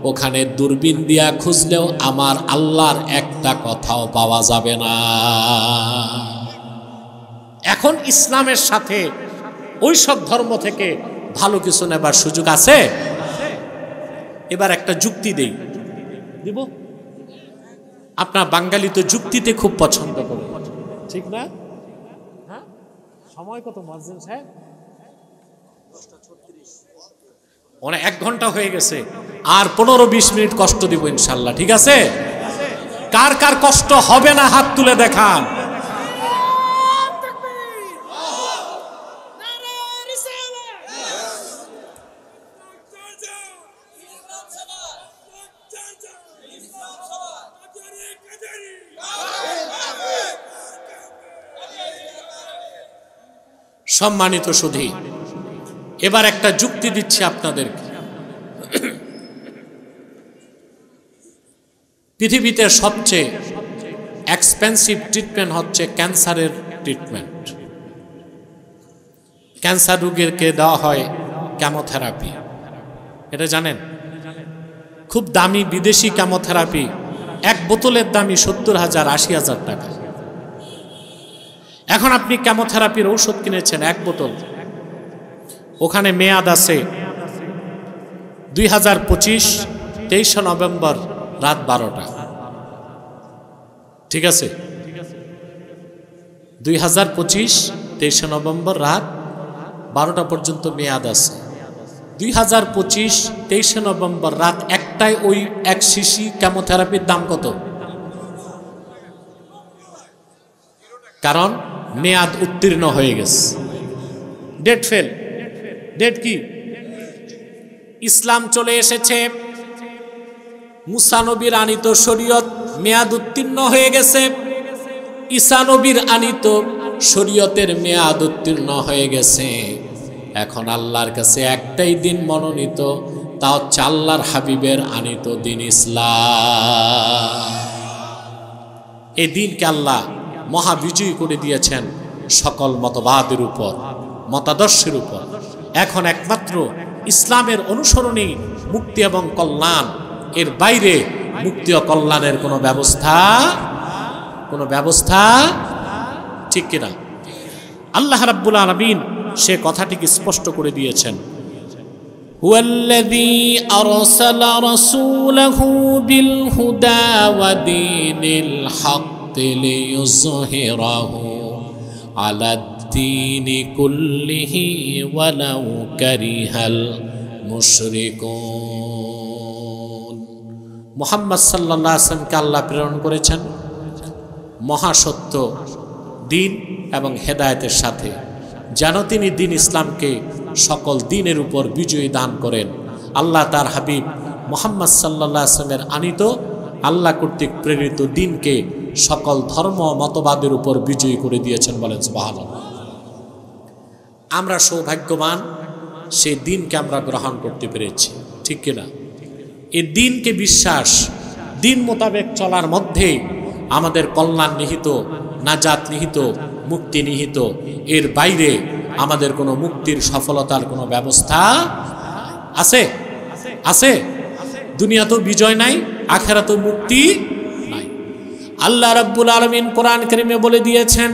ওখানে দূরবীন দিয়া খুঁজলেও আমার আল্লাহর একটা কথাও পাওয়া যাবে না। এখন ইসলামের সাথে ওই সব ধর্ম থেকে ভালো কিছু নেবার সুযোগ আছে? এবার একটা যুক্তি দেই, দিব? আপনার বাঙালি তো যুক্তিতে খুব পছন্দ করে, ঠিক না? হ্যাঁ, সময় কত মুয়াজ্জিন সাহেব? 1 ঘন্টা হয়ে গেছে, আর 15-20 মিনিট কষ্ট দিব ইনশাল্লাহ, ঠিক আছে? কার কার কষ্ট হবে না হাত তুলে দেখান। সম্মানিত সুধী, এবার একটা যুক্তি দিচ্ছি আপনাদেরকে। পৃথিবীতে সবচেয়ে এক্সপেন্সিভ ট্রিটমেন্ট হচ্ছে ক্যান্সারের ট্রিটমেন্ট। ক্যান্সার রোগীকে দেওয়া হয় কেমোথেরাপি, এটা জানেন? খুব দামি বিদেশি কেমোথেরাপি, এক বোতলের দামই 70,000 80,000 টাকা। এখন আপনি কেমোথেরাপির ঔষধ কিনেছেন 1 বোতল, ওখানে মেয়াদ আছে 2025 23 নভেম্বর রাত 12টা, ঠিক আছে? 2025 23 নভেম্বর রাত 12টা পর্যন্ত মেয়াদ আছে। 2025 23 নভেম্বর রাত 1টায় ওই 1 শিশি কেমোথেরাপির দাম কত? কারণ মেয়াদ উত্তীর্ণ হয়ে গেছে, ডেট ফেল। ডেট কি? ইসলাম চলে এসেছে, মূসা নবীর আনিত শরীয়ত মেয়াদ উত্তীর্ণ হয়ে গেছে, ঈসা নবীর আনিত শরীয়তের মেয়াদ উত্তীর্ণ হয়ে গেছে। এখন আল্লাহর কাছে একটাই দিন মনোনীত, তা হচ্ছে আল্লাহর হাবিবের আনিত দিন ইসলাম। এই দিনকে আল্লাহ মহাবিজয়ী করে দিয়েছেন সকল মতবাদের উপর, মতাদর্শের উপর। এখন একমাত্র ইসলামের অনুসরণেই মুক্তি এবং কল্যাণ, এর বাইরে মুক্তি ও কল্যাণের কোনো ব্যবস্থা ঠিক কিনা? আল্লাহ রাব্বুল আলামিন সে কথাটিকে স্পষ্ট করে দিয়েছেন, হুয়াল্লাযী আরসালা রাসূলাহু বিল হুদা ওয়া দীনিল হাক্কি লিইয়ুযহিরাহু আলাদ-দীনি কুল্লিহি ওয়ালাউ কারিহাল মুশরিকুন। মুহাম্মদ সাল্লাল্লাহু আলাইহি ওয়াসাল্লামকে আল্লাহ প্রেরণ করেছেন মহাসত্য দিন এবং হেদায়েতের সাথে, যেন তিনি দিন ইসলামকে সকল দিনের উপর বিজয়ী দান করেন। আল্লাহ তার হাবিব মুহাম্মদ সাল্লাল্লাহু আলাইহি ওয়াসাল্লামের আনিত আল্লাহ কর্তৃক প্রেরিত দিনকে সকল ধর্ম মতবাদের উপর বিজয়ী করে দিয়েছেন, বলেন সুবহানাল্লাহ। আমরা সৌভাগ্যবান, সেই দিনকে আমরা গ্রহণ করতে পেরেছি, ঠিক কিনা? এই দিনকে বিশ্বাস, দিন মোতাবেক চলার মধ্যে আমাদের কল্যাণ নিহিত, নাজাত নিহিত, মুক্তি নিহিত। এর বাইরে আমাদের কোনো মুক্তির সফলতার কোনো ব্যবস্থা আছে? আছে? দুনিয়াতেও বিজয় নাই, আখিরাতেও মুক্তি নাই। আল্লাহ রাব্বুল আলামিন কোরআন কারীমে বলে দিয়েছেন,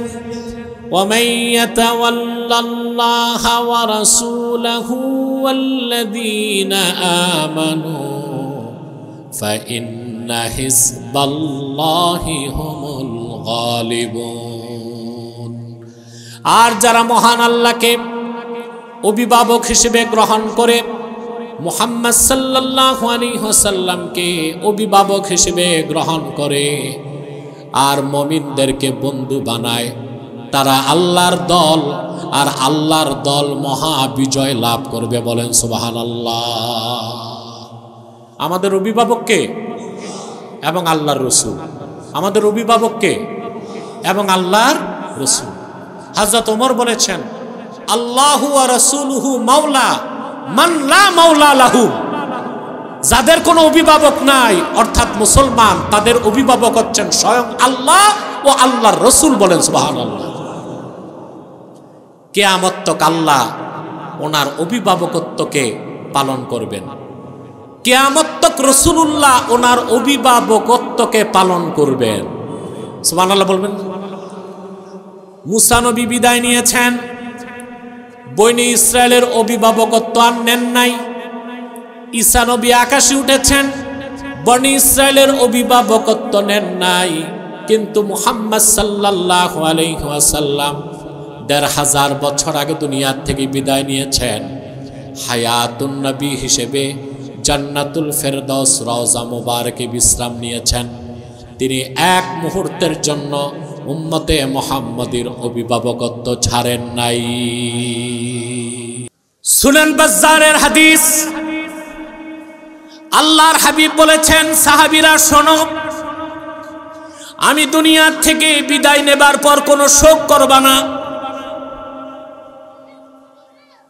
وَمَن يَتَوَلَّ اللَّهَ وَرَسُولَهُ وَالَّذِينَ آمَنُوا فَإِنَّ حِزْبَ اللَّهِ هُمُ الْغَالِبُونَ। আর যারা মহান আল্লাহকে অভিভাবক হিসেবে গ্রহণ করে, মুহাম্মদ সাল্লাল্লাহু আলাইহি ওয়াসাল্লামকে অভিভাবক হিসেবে গ্রহণ করে, আর মুমিনদেরকে বন্ধু বানায়, তারা আল্লাহর দল, আর আল্লাহর দল মহা বিজয় লাভ করবে, বলেন সুবহানাল্লাহ। আমাদের অভিভাবককে এবং আল্লাহর রাসূল, আমাদের অভিভাবককে এবং আল্লাহর রাসূল। হযরত ওমর বলেছেন, আল্লাহু ওয়া রাসূলুহু মাওলা মান লা মাওলা লাহু। যাদের কোনো অভিভাবক নাই, অর্থাৎ মুসলমান, তাদের অভিভাবক হচ্ছেন স্বয়ং আল্লাহ ও আল্লাহর রাসূল, বলেন সুবহানাল্লাহ। কিয়ামত তক আল্লাহ ওনার অভিভাবকত্বকে পালন করবেন। কিয়ামত তক রাসূলুল্লাহ ওনার অভিভাবকত্বকে পালন করবেন, সুবহানাল্লাহ বলবেন। মুসা নবী বিদায় নিয়েছেন, বনি ইসরায়েলের অভিভাবকত্ব আর নেন নাই। ঈসা নবী আকাশে উঠেছেন, বনি ইসরায়েলের অভিভাবকত্ব নেন নাই। কিন্তু মুহাম্মদ সাল্লাল্লাহু আলাইহি ওয়াসাল্লাম ১৫০০ বছর আগে দুনিয়ার থেকে বিদায় নিয়েছেন। হায়াতুন নবী হিসেবে জান্নাতুল ফেরদাউস রওজা মুবারকে বিশ্রাম নিয়েছেন। তিনি এক মুহূর্তের জন্য উম্মতে মুহাম্মদীর অভিভাবকত্ব ছাড়েন নাই। সুনান বাজ্জারের হাদিস, আল্লাহর হাবিব বলেছেন, সাহাবীরা শোনো, আমি দুনিয়া থেকে বিদায় নেবার পর কোনো শোক করবা না,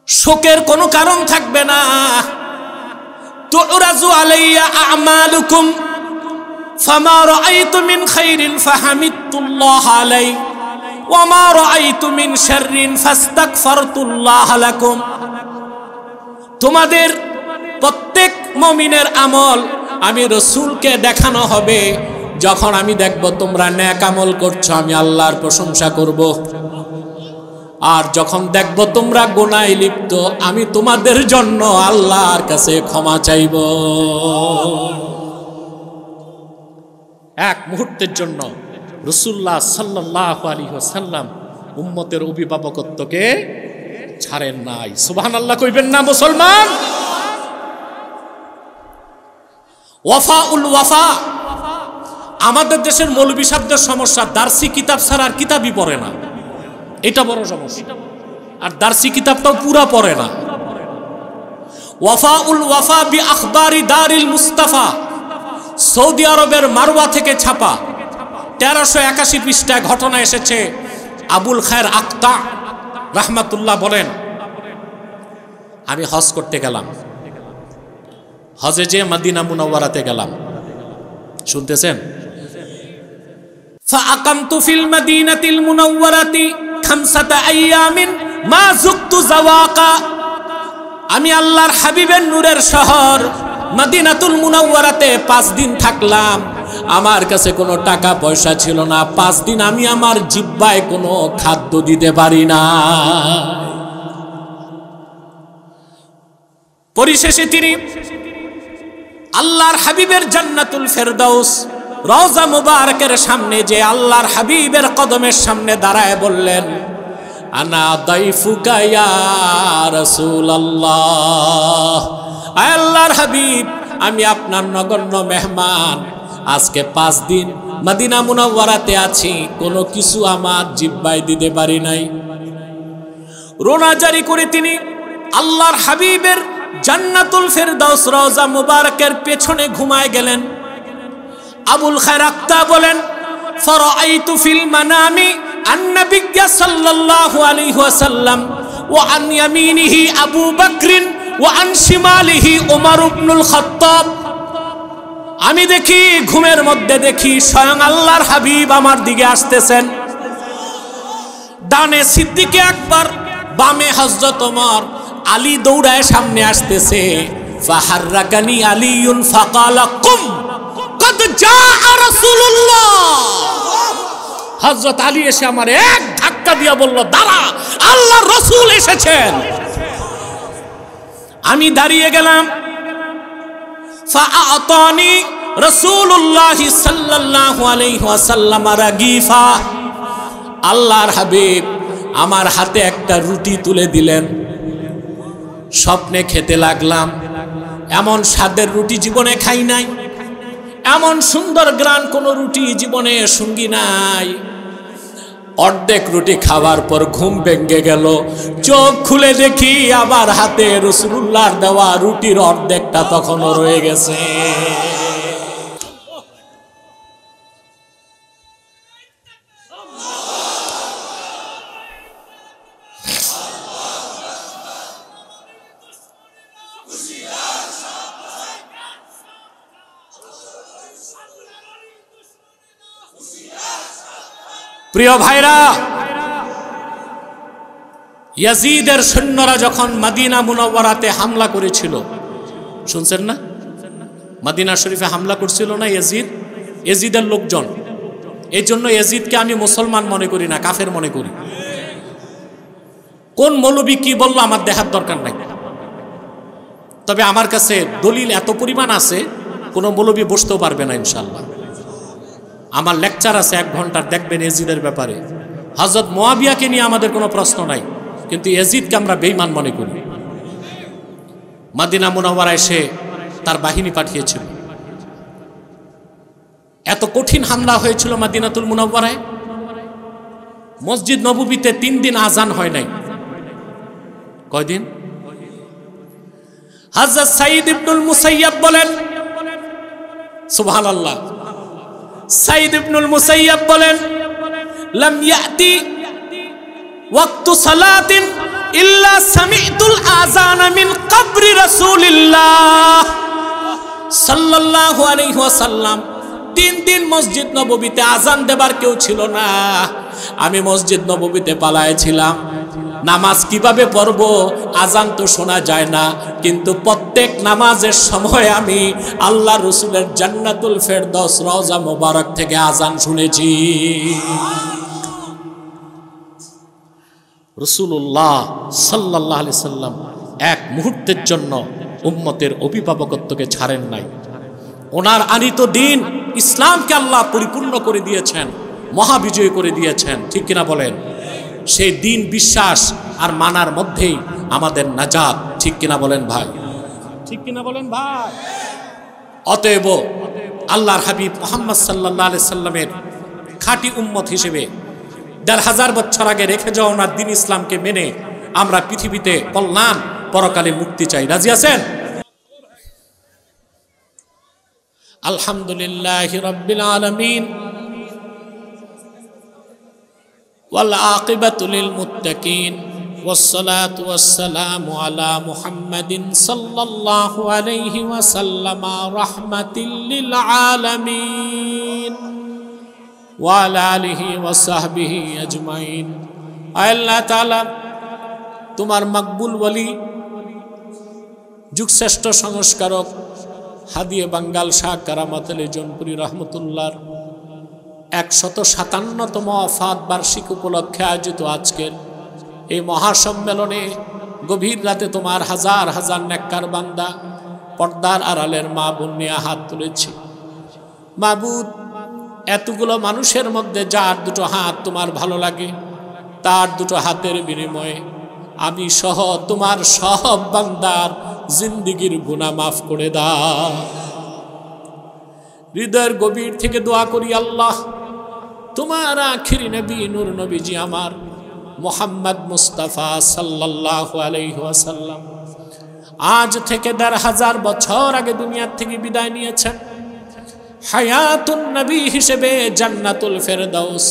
শোকের কোনো কারণ থাকবে না। তুরাজু আলাইয়া আমালুকুম ফামা রাআইতু মিন খাইরিন ফাহামিদতুল্লাহ আলাই ওয়া মা রাআইতু মিন শাররিন ফাস্তাগফারতুল্লাহ লাকুম। তোমাদের প্রত্যেক মুমিনের আমল আমি রাসূলকে দেখানো হবে। যখন আমি দেখব তোমরা নেক আমল করছো, আমি আল্লাহর প্রশংসা করব। আর যখন দেখব তোমরা গুনাহে লিপ্ত, আমি তোমাদের জন্য আল্লাহর কাছে ক্ষমা চাইব। এক মুহূর্তের জন্য রাসূলুল্লাহ সাল্লাল্লাহু আলাইহি ওয়াসাল্লাম উম্মতের অভিভাবকত্বকে ছাড়েন নাই। সুবহানাল্লাহ কইবেন না মুসলমান? ওয়াফাউল ওয়াফা। আমাদের দেশের মৌলবী সাহেবদের সমস্যা, দার্সি কিতাব ছাড়া আর কিতাবই পড়ে না, এটা বড় সমস্যা। আর দার্সি কিতাবটাও পুরা পড়ে না। ওয়াফাউল ওয়াফা বি আখবারি দারিল মুস্তাফা, সৌদি আরবের মারওয়া থেকে ছাপা, 1381 পৃষ্ঠায় ঘটনা এসেছে। আবুল খায়ের আক্তা রাহমাতুল্লাহ বলেন, আমি হজ করতে গেলাম, হজে যে মদিনা মুনাওয়ারাতে গেলাম, শুনতেছেন? فأقمت في المدينة المنورة 5 أيام ما ذقت ذواقا। আমি আল্লাহর হাবিবের নূরের শহর মদিনাতুল মুনাওয়ারাতে 5 দিন থাকলাম। আমার কাছে কোনো টাকা পয়সা ছিল না। 5 দিন আমি আমার জিহ্বায় কোনো খাদ্য দিতে পারি না। পরিশেষে তিনি আল্লাহর হাবিবের জান্নাতুল ফেরদাউস রওজা মুবারকের সামনে যে আল্লাহর হাবিবের কদমের সামনে দাঁড়ায় বললেন, আনা দাইফুকা ইয়া রাসূলুল্লাহ, আয় আল্লাহর হাবিব, আমি আপনার নগণ্য মেহমান। আজকে 5 দিন মদিনা মুনাওয়ারাতে আছি, কোনো কিছু আমার জিহ্বায় দিতে পারি নাই, রোনা জারি করে তিনি আল্লাহর হাবিবের জান্নাতুল ফেরদাউস রওজা মুবারকের পেছনে ঘুমায় গেলেন। আবুল খায়র আক্তা বলেন, ফারাআইতু ফিল মানামি আন-নাবিয়্য সাল্লাল্লাহু আলাইহি ওয়াসাল্লাম ওয়া আন ইয়ামিনিহি আবু বকর ওয়া আন শিমালিহি ওমর ইবনুল খাত্তাব। আমি দেখি, ঘুমের মধ্যে দেখি স্বয়ং আল্লাহর হাবিব আমার দিকে আসতেছেন। ডানে সিদ্দিকে আকবর, বামে হযরত ওমর। আলী দৌড়ায় সামনে আসতেছে। ফাহাররাকানি আলিয়ুন ফাকালা কুম কদ জাআ রাসূলুল্লাহ। হযরত আলী এসে আমার এক ধাক্কা দিয়া বলল, দাঁড়া, আল্লাহর রাসূল এসেছেন। আমি দাঁড়িয়ে গেলাম। ফাআতানি রাসূলুল্লাহ সাল্লাল্লাহু আলাইহি ওয়াসাল্লাম রাগীফা। আল্লাহর হাবিব আমার হাতে একটা রুটি তুলে দিলেন। স্বপ্নে খেতে লাগলাম। এমন স্বাদের রুটি জীবনে খাই নাই, এমন সুন্দর গ্রান কোন রুটি জীবনে সঙ্গী নাই। অর্ধেক রুটি খাওয়ার পর ঘুম ভেঙে গেল। চোখ খুলে দেখি আবার হাতে রাসূলুল্লাহর দেওয়া রুটির অর্ধেকটা তখনও রয়ে গেছে। প্রিয় ভাইরা, ইয়াজিদের সৈন্যরা যখন মদিনা মুনাওয়ারাতে হামলা করেছিল, শুনছেন না? মদিনা শরীফে হামলা করছিল না ইয়াজিদ, ইয়াজিদের লোকজন। এই জন্য ইয়াজিদকে আমি মুসলমান মনে করি না, কাফের মনে করি। কোন মৌলবী কি বললো আমার দেখার দরকার নাই। তবে আমার কাছে দলিল এত পরিমাণ আছে, কোনো মৌলবী বসতেও পারবে না ইনশাআল্লাহ। আমার লেকচার আছে 1 ঘন্টার, দেখবেন ইয়াজিদের ব্যাপারে। হযরত মুয়াবিয়াকে নিয়ে আমাদের কোনো প্রশ্ন নাই, কিন্তু ইয়াজিদকে আমরা বেঈমান মনে করি। মদিনা মুনাওয়ারায় এসে তার বাহিনী পাঠিয়েছিল। এত কঠিন হামলা হয়েছিল মদিনাতুল মুনাওয়ারায়, মসজিদ নববীতে 3 দিন আজান হয় নাই। কয়দিন? হযরত সাঈদ ইবনুল মুসাইয়্যিব বলেন, সুবহানাল্লাহ, সাঈদ ইবনুল মুসাইয়্যিব বলেন, লাম ইয়াতি ওয়াক্তু সালাতিন ইল্লা সামি'তুল আযানা মিন কবরি রাসূলিল্লাহ সাল্লাল্লাহু আলাইহি ওয়াসাল্লাম। 3 দিন মসজিদ নববীতে আজান দেবার কেউ ছিল না। আমি মসজিদ নববীতে পালায়েছিলাম। নামাজ কিভাবে পড়ব? আজান তো শোনা যায় না, কিন্তু প্রত্যেক নামাজের সময় আমি আল্লাহ রাসূলের জান্নাতুল ফেরদাউস রওজা মুবারক থেকে আজান শুনেছি। রাসূলুল্লাহ সাল্লাল্লাহু আলাইহি সাল্লাম এক মুহূর্তের জন্য উম্মতের অভিভাবকত্বকে ছাড়েন নাই। ওনার আনিত দিন ইসলামকে আল্লাহ পরিপূর্ণ করে দিয়েছেন, মহাবিজয় করে দিয়েছেন, ঠিক কিনা বলেন? সেই দিন বিশ্বাস আর মানার মধ্যেই আমাদের নাজাত, ঠিক কিনা বলেন ভাই? ঠিক কিনা বলেন ভাই? অতএব আল্লাহর হাবিব মুহাম্মদ সাল্লাল্লাহু আলাইহি সাল্লামের খাঁটি উম্মত হিসেবে ১৫০০ বছর আগে রেখে যাওয়া ওনার দিন ইসলামকে মেনে আমরা পৃথিবীতে কল্যাণ, পরকালে মুক্তি চাই। রাজি আছেন? আলহামদুলিল্লাহি রাব্বিল আলামিন ওয়াল আকিবাতু লিল মুত্তাকিন ওয়াসসালাতু ওয়াসসালামু আলা মুহাম্মাদিন সাল্লাল্লাহু আলাইহি ওয়াসাল্লাম রাহমাতিল লিল আলামিন ওয়া আলা আলিহি ওয়া সাহবিহি আজমাইন। আল্লাহ তাআলা তোমার মকবুল ওলি, যুগশ্রেষ্ঠ সংস্কারক হাদিয়ে বাঙ্গাল শাহ কারামাত আলী জনপুরি রহমতুল্লাহর ১৫৭তম ওয়াফাত বার্ষিক উপলক্ষে আয়োজিত আজকের এই মহাসম্মেলনে গভীর রাতে তোমার হাজার হাজার নেককার বান্দা, পর্দার আড়ালের মা বোন নিয়ে হাত তুলেছি। মাবুদ, এতগুলো মানুষের মধ্যে যার দুটো হাত তোমার ভালো লাগে, তার দুটো হাতের বিনিময়ে আমি সহ তোমার সব বান্দার জিন্দিগির গুনাহ মাফ করে দাও। হৃদয়ের গভীর থেকে দোয়া করি, আল্লাহ তোমার আখিরি নবী নূর নবীজি আমার মুহাম্মদ মুস্তাফা সাল্লাল্লাহু আলাইহি ওয়াসাল্লাম আজ থেকে ১৫০০ বছর আগে দুনিয়ার থেকে বিদায় নিয়েছেন। হায়াতুন নবী হিসেবে জান্নাতুল ফেরদাউস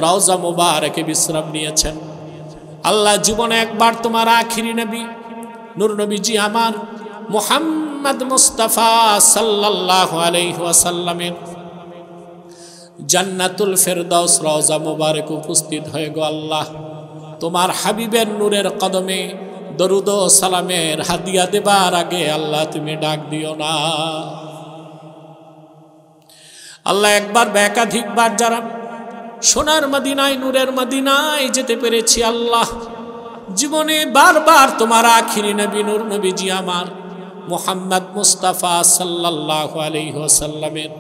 রওজা মুবারকে বিশ্রাম নিয়েছেন। আল্লাহ জীবনে একবার তোমার আখিরি নবী নূর নবীজি আমার মুহাম্মদ মুস্তাফা সাল্লাল্লাহু আলাইহি ওয়াসাল্লামের জান্নাতুল ফেরদাউস রওজা মুবারক উপস্থিত হয়ে গো আল্লাহ, তোমার হাবিবের নূরের কদমে দরুদ ও সালামের হাদিয়া দেবার আগে আল্লাহ তুমি ডাক দিও না। আল্লাহ একবার বা একাধিকবার যারা সোনার মদিনায় নূরের মদিনায় যেতে পেরেছি আল্লাহ, জীবনে বারবার তোমার আখিরি নবী নূর নবীজি আমার মুহাম্মদ মুস্তাফা সাল্লাল্লাহু আলাইহি ওয়াসাল্লামের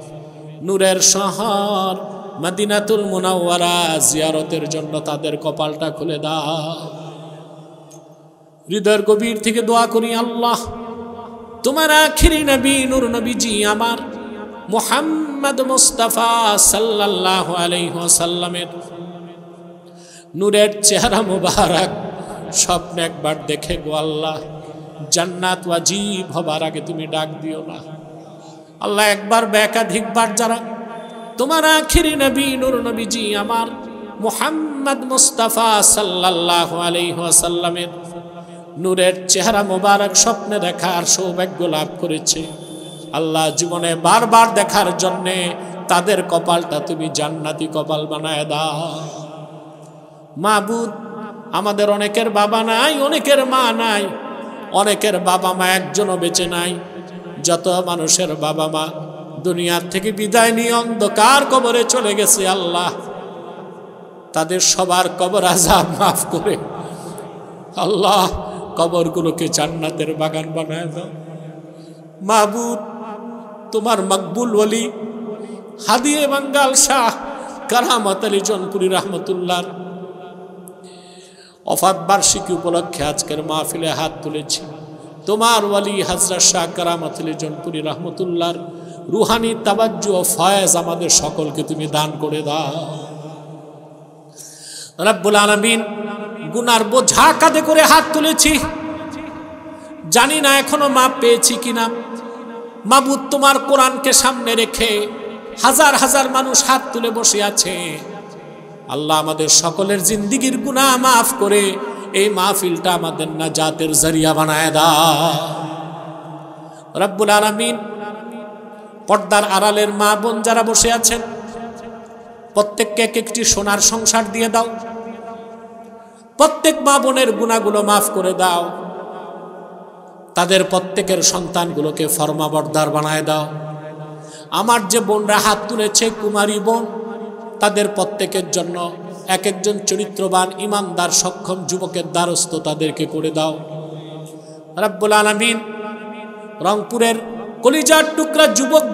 নূরের শহর মদিনাতুল মুনাওয়ারা জিয়ারতের জন্য তাদের কপালটা খুলে দাও। হৃদয়ের গভীর থেকে দোয়া করি আল্লাহ, তোমার আখিরি নবী নূর নবীজি আমার মুহাম্মদ মুস্তাফা সাল্লাল্লাহু আলাইহি ওয়াসাল্লামের নূরের চেহারা মুবারক স্বপ্নে একবার দেখে গো আল্লাহ, জান্নাত ওয়াজিব হবার আগে তুমি ডাক দিও না। আল্লাহ একবার বা একাধিকবার যারা তোমার আখিরি নবী নূর নবীজি আমার মুহাম্মদ মুস্তাফা সাল্লাল্লাহু আলাইহি ওয়াসাল্লামের নূরের চেহারা মোবারক স্বপ্নে দেখার সৌভাগ্য লাভ করেছে আল্লাহ, জীবনে বারবার দেখার জন্যে তাদের কপালটা তুমি জান্নাতি কপাল বানায় দাও। মাবুদ, আমাদের অনেকের বাবা নাই, অনেকের মা নাই, অনেকের বাবা মা একজনও বেঁচে নাই। যত মানুষের বাবা মা দুনিয়ার থেকে বিদায় নিয়ে অন্ধকার কবরে চলে গেছে আল্লাহ, তাদের সবার কবর আযাব মাফ করে আল্লাহ কবরগুলোকে জান্নাতের বাগান বানায় দাও। মাবুদ, তোমার মকবুল ওলি হাদিয়ে বাঙ্গাল শাহ কারামত আলী জনপুরি রহমতুল্লাহ ওফাত বার্ষিকী উপলক্ষে আজকের মাহফিলে হাত তুলেছি। তোমার ওয়ালি হযরত শাহ কারামত আলী জনপুরি রহমতুল্লাহ রুহানি তাওয়াজ্জু ও ফয়েজ আমাদের সকলকে তুমি দান করে দাও। রব্বুল আলামিন, গুনার বোঝা কাঁধে করে হাত তুলেছি, জানি না এখনো মাপ পেয়েছি কিনা। মাবুদ, তোমার কোরআনকে সামনে রেখে হাজার হাজার মানুষ হাত তুলে বসে আছে আল্লাহ, আমাদের সকলের জিন্দিগির গুনাহ মাফ করে এই মাহফিলটা আমাদের নাজাতের জরিয়া বানায় দাও। রব্বুল আলামিন, পর্দার আড়ালের মা বোন যারা বসে আছেন প্রত্যেককে এক একটি সোনার সংসার দিয়ে দাও। প্রত্যেক মা বোনের গুনাহগুলো মাফ করে দাও। তাদের প্রত্যেকের সন্তানগুলোকে ফরমাবরদার বানায় দাও। আমার যে বোনরা হাত তুলেছে কুমারী বোন, তাদের প্রত্যেকের জন্য এক একজন চরিত্রবান ইমানদার সক্ষম যুবকের দ্বারস্থ তাদেরকে করে দাও। রব্বুল আলামিন, রংপুরের কলিজার টুকরা যুবক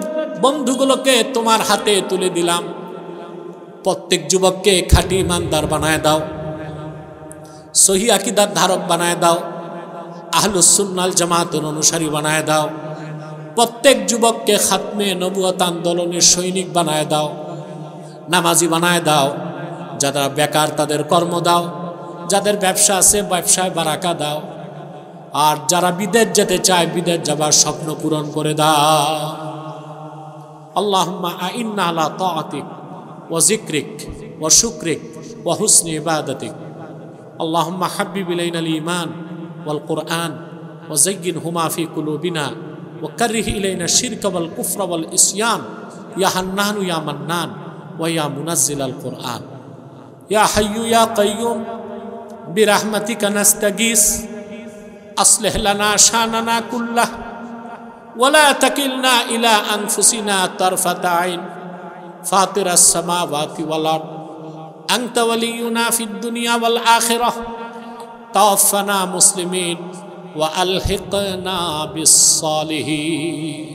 বন্ধুগুলোকে তোমার হাতে তুলে দিলাম। প্রত্যেক যুবককে খাঁটি ইমানদার বানায় দাও, সহি আকীদার ধারক বানায় দাও, আহলুস সুন্নাল জামাতের অনুসারী বানায় দাও। প্রত্যেক যুবককে খাতমে নবুয়ত আন্দোলনের সৈনিক বানায় দাও, নামাজি বানায় দাও। যারা বেকার তাদের কর্ম দাও, যাদের ব্যবসা আছে ব্যবসায় বারাকা দাও, আর যারা বিদেশ যেতে চায় বিদেশ যাবার স্বপ্ন পূরণ করে দাও। আল্লাহুম্মা আইন্না আলা তাআতিক ওয়া যিকরিক ওয়া শুকরিক ওয়া হুসনি ইবাদাতিক। আল্লাহুম্মা হাব্বিব ইলাইনাল ঈমান ওয়াল কুরআন ওয়া যায়্যিনহুমা ফি কুলুবিনা ওয়া কাররিহ ইলাইনা শিরকা ওয়াল কুফরা ওয়াল ইসয়ান ইয়া হান্নান ইয়া মান্নান ওয়া ইয়া মুনাজ্জিলাল কুরআন ইয়া হাইয়্যু ইয়া কাইয়্যুম বিরহমাতিকা নাস্তাগীস আসলিহ লানা শানানা কুল্লাহ ওয়া লা তাকিলনা ইলা আনফুসিনা তারফাতা আইন ফাতিরাস সামাওয়াতি ওয়াল আরদ আনতা ওয়ালিয়ুনা ফিদ দুনিয়া ওয়াল আখিরাহ তাওয়াফানা মুসলিমিন ওয়া আলহিকনা বিস সালিহিন।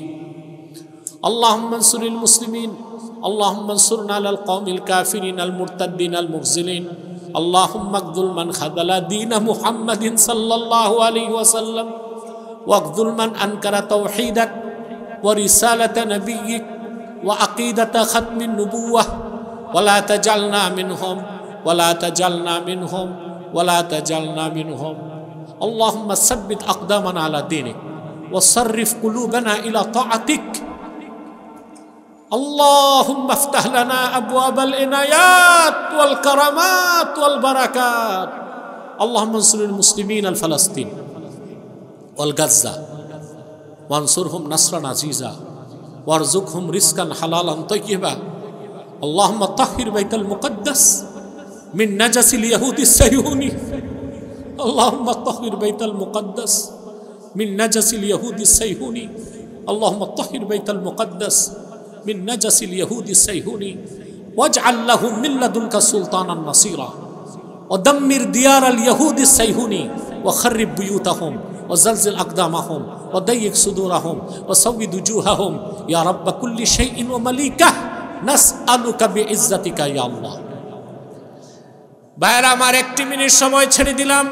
আল্লাহুম্মা আনসুরিল মুসলিমিন, আল্লাহুম্মা আনসুরনা আলাল কওমিল কাফিরিন আল মুরতাদ্দিন আল মুখজিলিন। اللهم اخذل من خذل دين محمد صلى الله عليه وسلم واخذل من أنكر توحيدك ورسالة نبيك وعقيدة ختم النبوة ولا تجعلنا منهم ولا تجعلنا منهم اللهم ثبت أقدامنا على دينك وصرف قلوبنا إلى طاعتك اللهم افتح لنا أبواب العنايات والكرامات والبركات اللهم انصر المسلمين الفلسطين والغزة وانصرهم نصرا عزيزا وارزقهم رزقا حلالا طيبا اللهم طهر بيت المقدس من نجس اليهود الصهيوني اللهم طهر بيت المقدس من نجس اليهود الصهيوني اللهم طهر بيت المقدس من نجس اليهود الصهيوني واجعل لهم من لدنك سلطانا نصيرا ودمر ديار اليهود الصهيوني وخرب بيوتهم وزلزل أقدامهم وضيق صدورهم وسود وجوههم يا رب كل شيء ومليكه نسألك بعزتك يا الله ভাইরা আমার একটি মিনিট সময় ছেড়ে দিলাম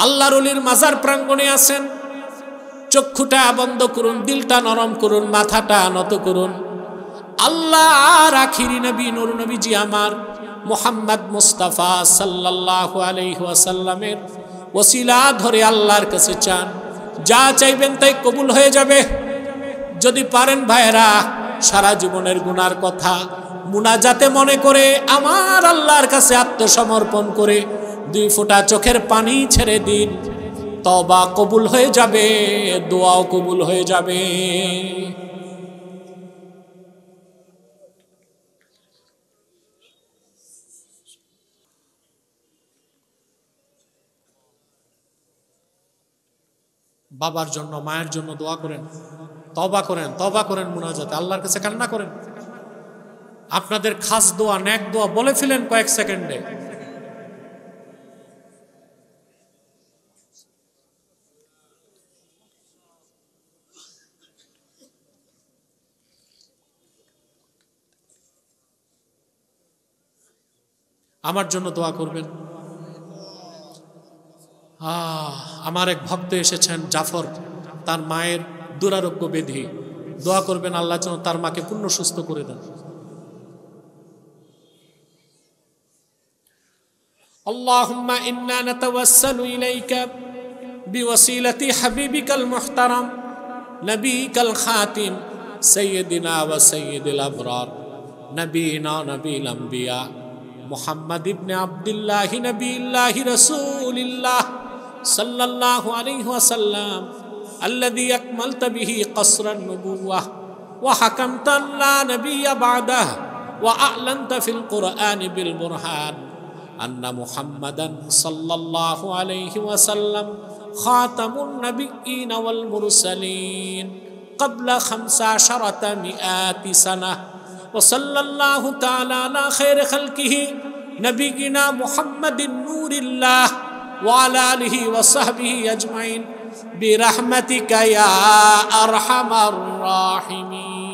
আল্লাহর ওলির মাজার প্রাঙ্গণে আছেন চক্ষুটা বন্ধ করুন দিলটা নরম করুন মাথাটা নত করুন আল্লাহ আর আখিরি নবী নূর নবীজি আমার মুহাম্মদ মুস্তাফা সাল্লাল্লাহু আলাইহি ওয়াসাল্লামের ওসিলা ধরে আল্লাহর কাছে চান যা চাইবেন তাই কবুল হয়ে যাবে যদি পারেন ভাইরা সারা জীবনের গুনার কথা মুনাজাতে মনে করে আমার আল্লাহর কাছে আত্মসমর্পণ করে 2 ফোঁটা চোখের পানি ছেড়ে দিন তওবা কবুল হয়ে যাবে দোয়াও কবুল হয়ে যাবে বাবার জন্য মায়ের জন্য দোয়া করেন তওবা করেন মুনাজাতে আল্লাহর কাছে কান্না করেন আপনাদের খাস দোয়া নেক দোয়া বলে ফেলেন কয়েক সেকেন্ডে আমার জন্য দোয়া করবেন আমার এক ভক্ত এসেছেন জাফর তার মায়ের দুরারোগ্য ব্যাধি দোয়া করবেন আল্লাহ যেন তার মাকে পূর্ণ সুস্থ করে দেন اللهم إنا نتوسل إليك بوسيلة حبيبك المحترم نبيك الخاتم سيدنا وسيد الأبرار نبينا نبي الأنبياء محمد بن عبد الله نبي الله رسول الله صلى الله عليه وسلم الذي أكملت به قصر النبوة وحكمت لا نبي بعده وأعلنت في القرآن بالبرهان أن محمدا صلى الله عليه وسلم خاتم النبيين والمرسلين قبل 1500 سنة وصلى الله تعالى على خير خلقه نبينا محمد نور الله وعلى آله وصحبه أجمعين برحمتك يا أرحم الراحمين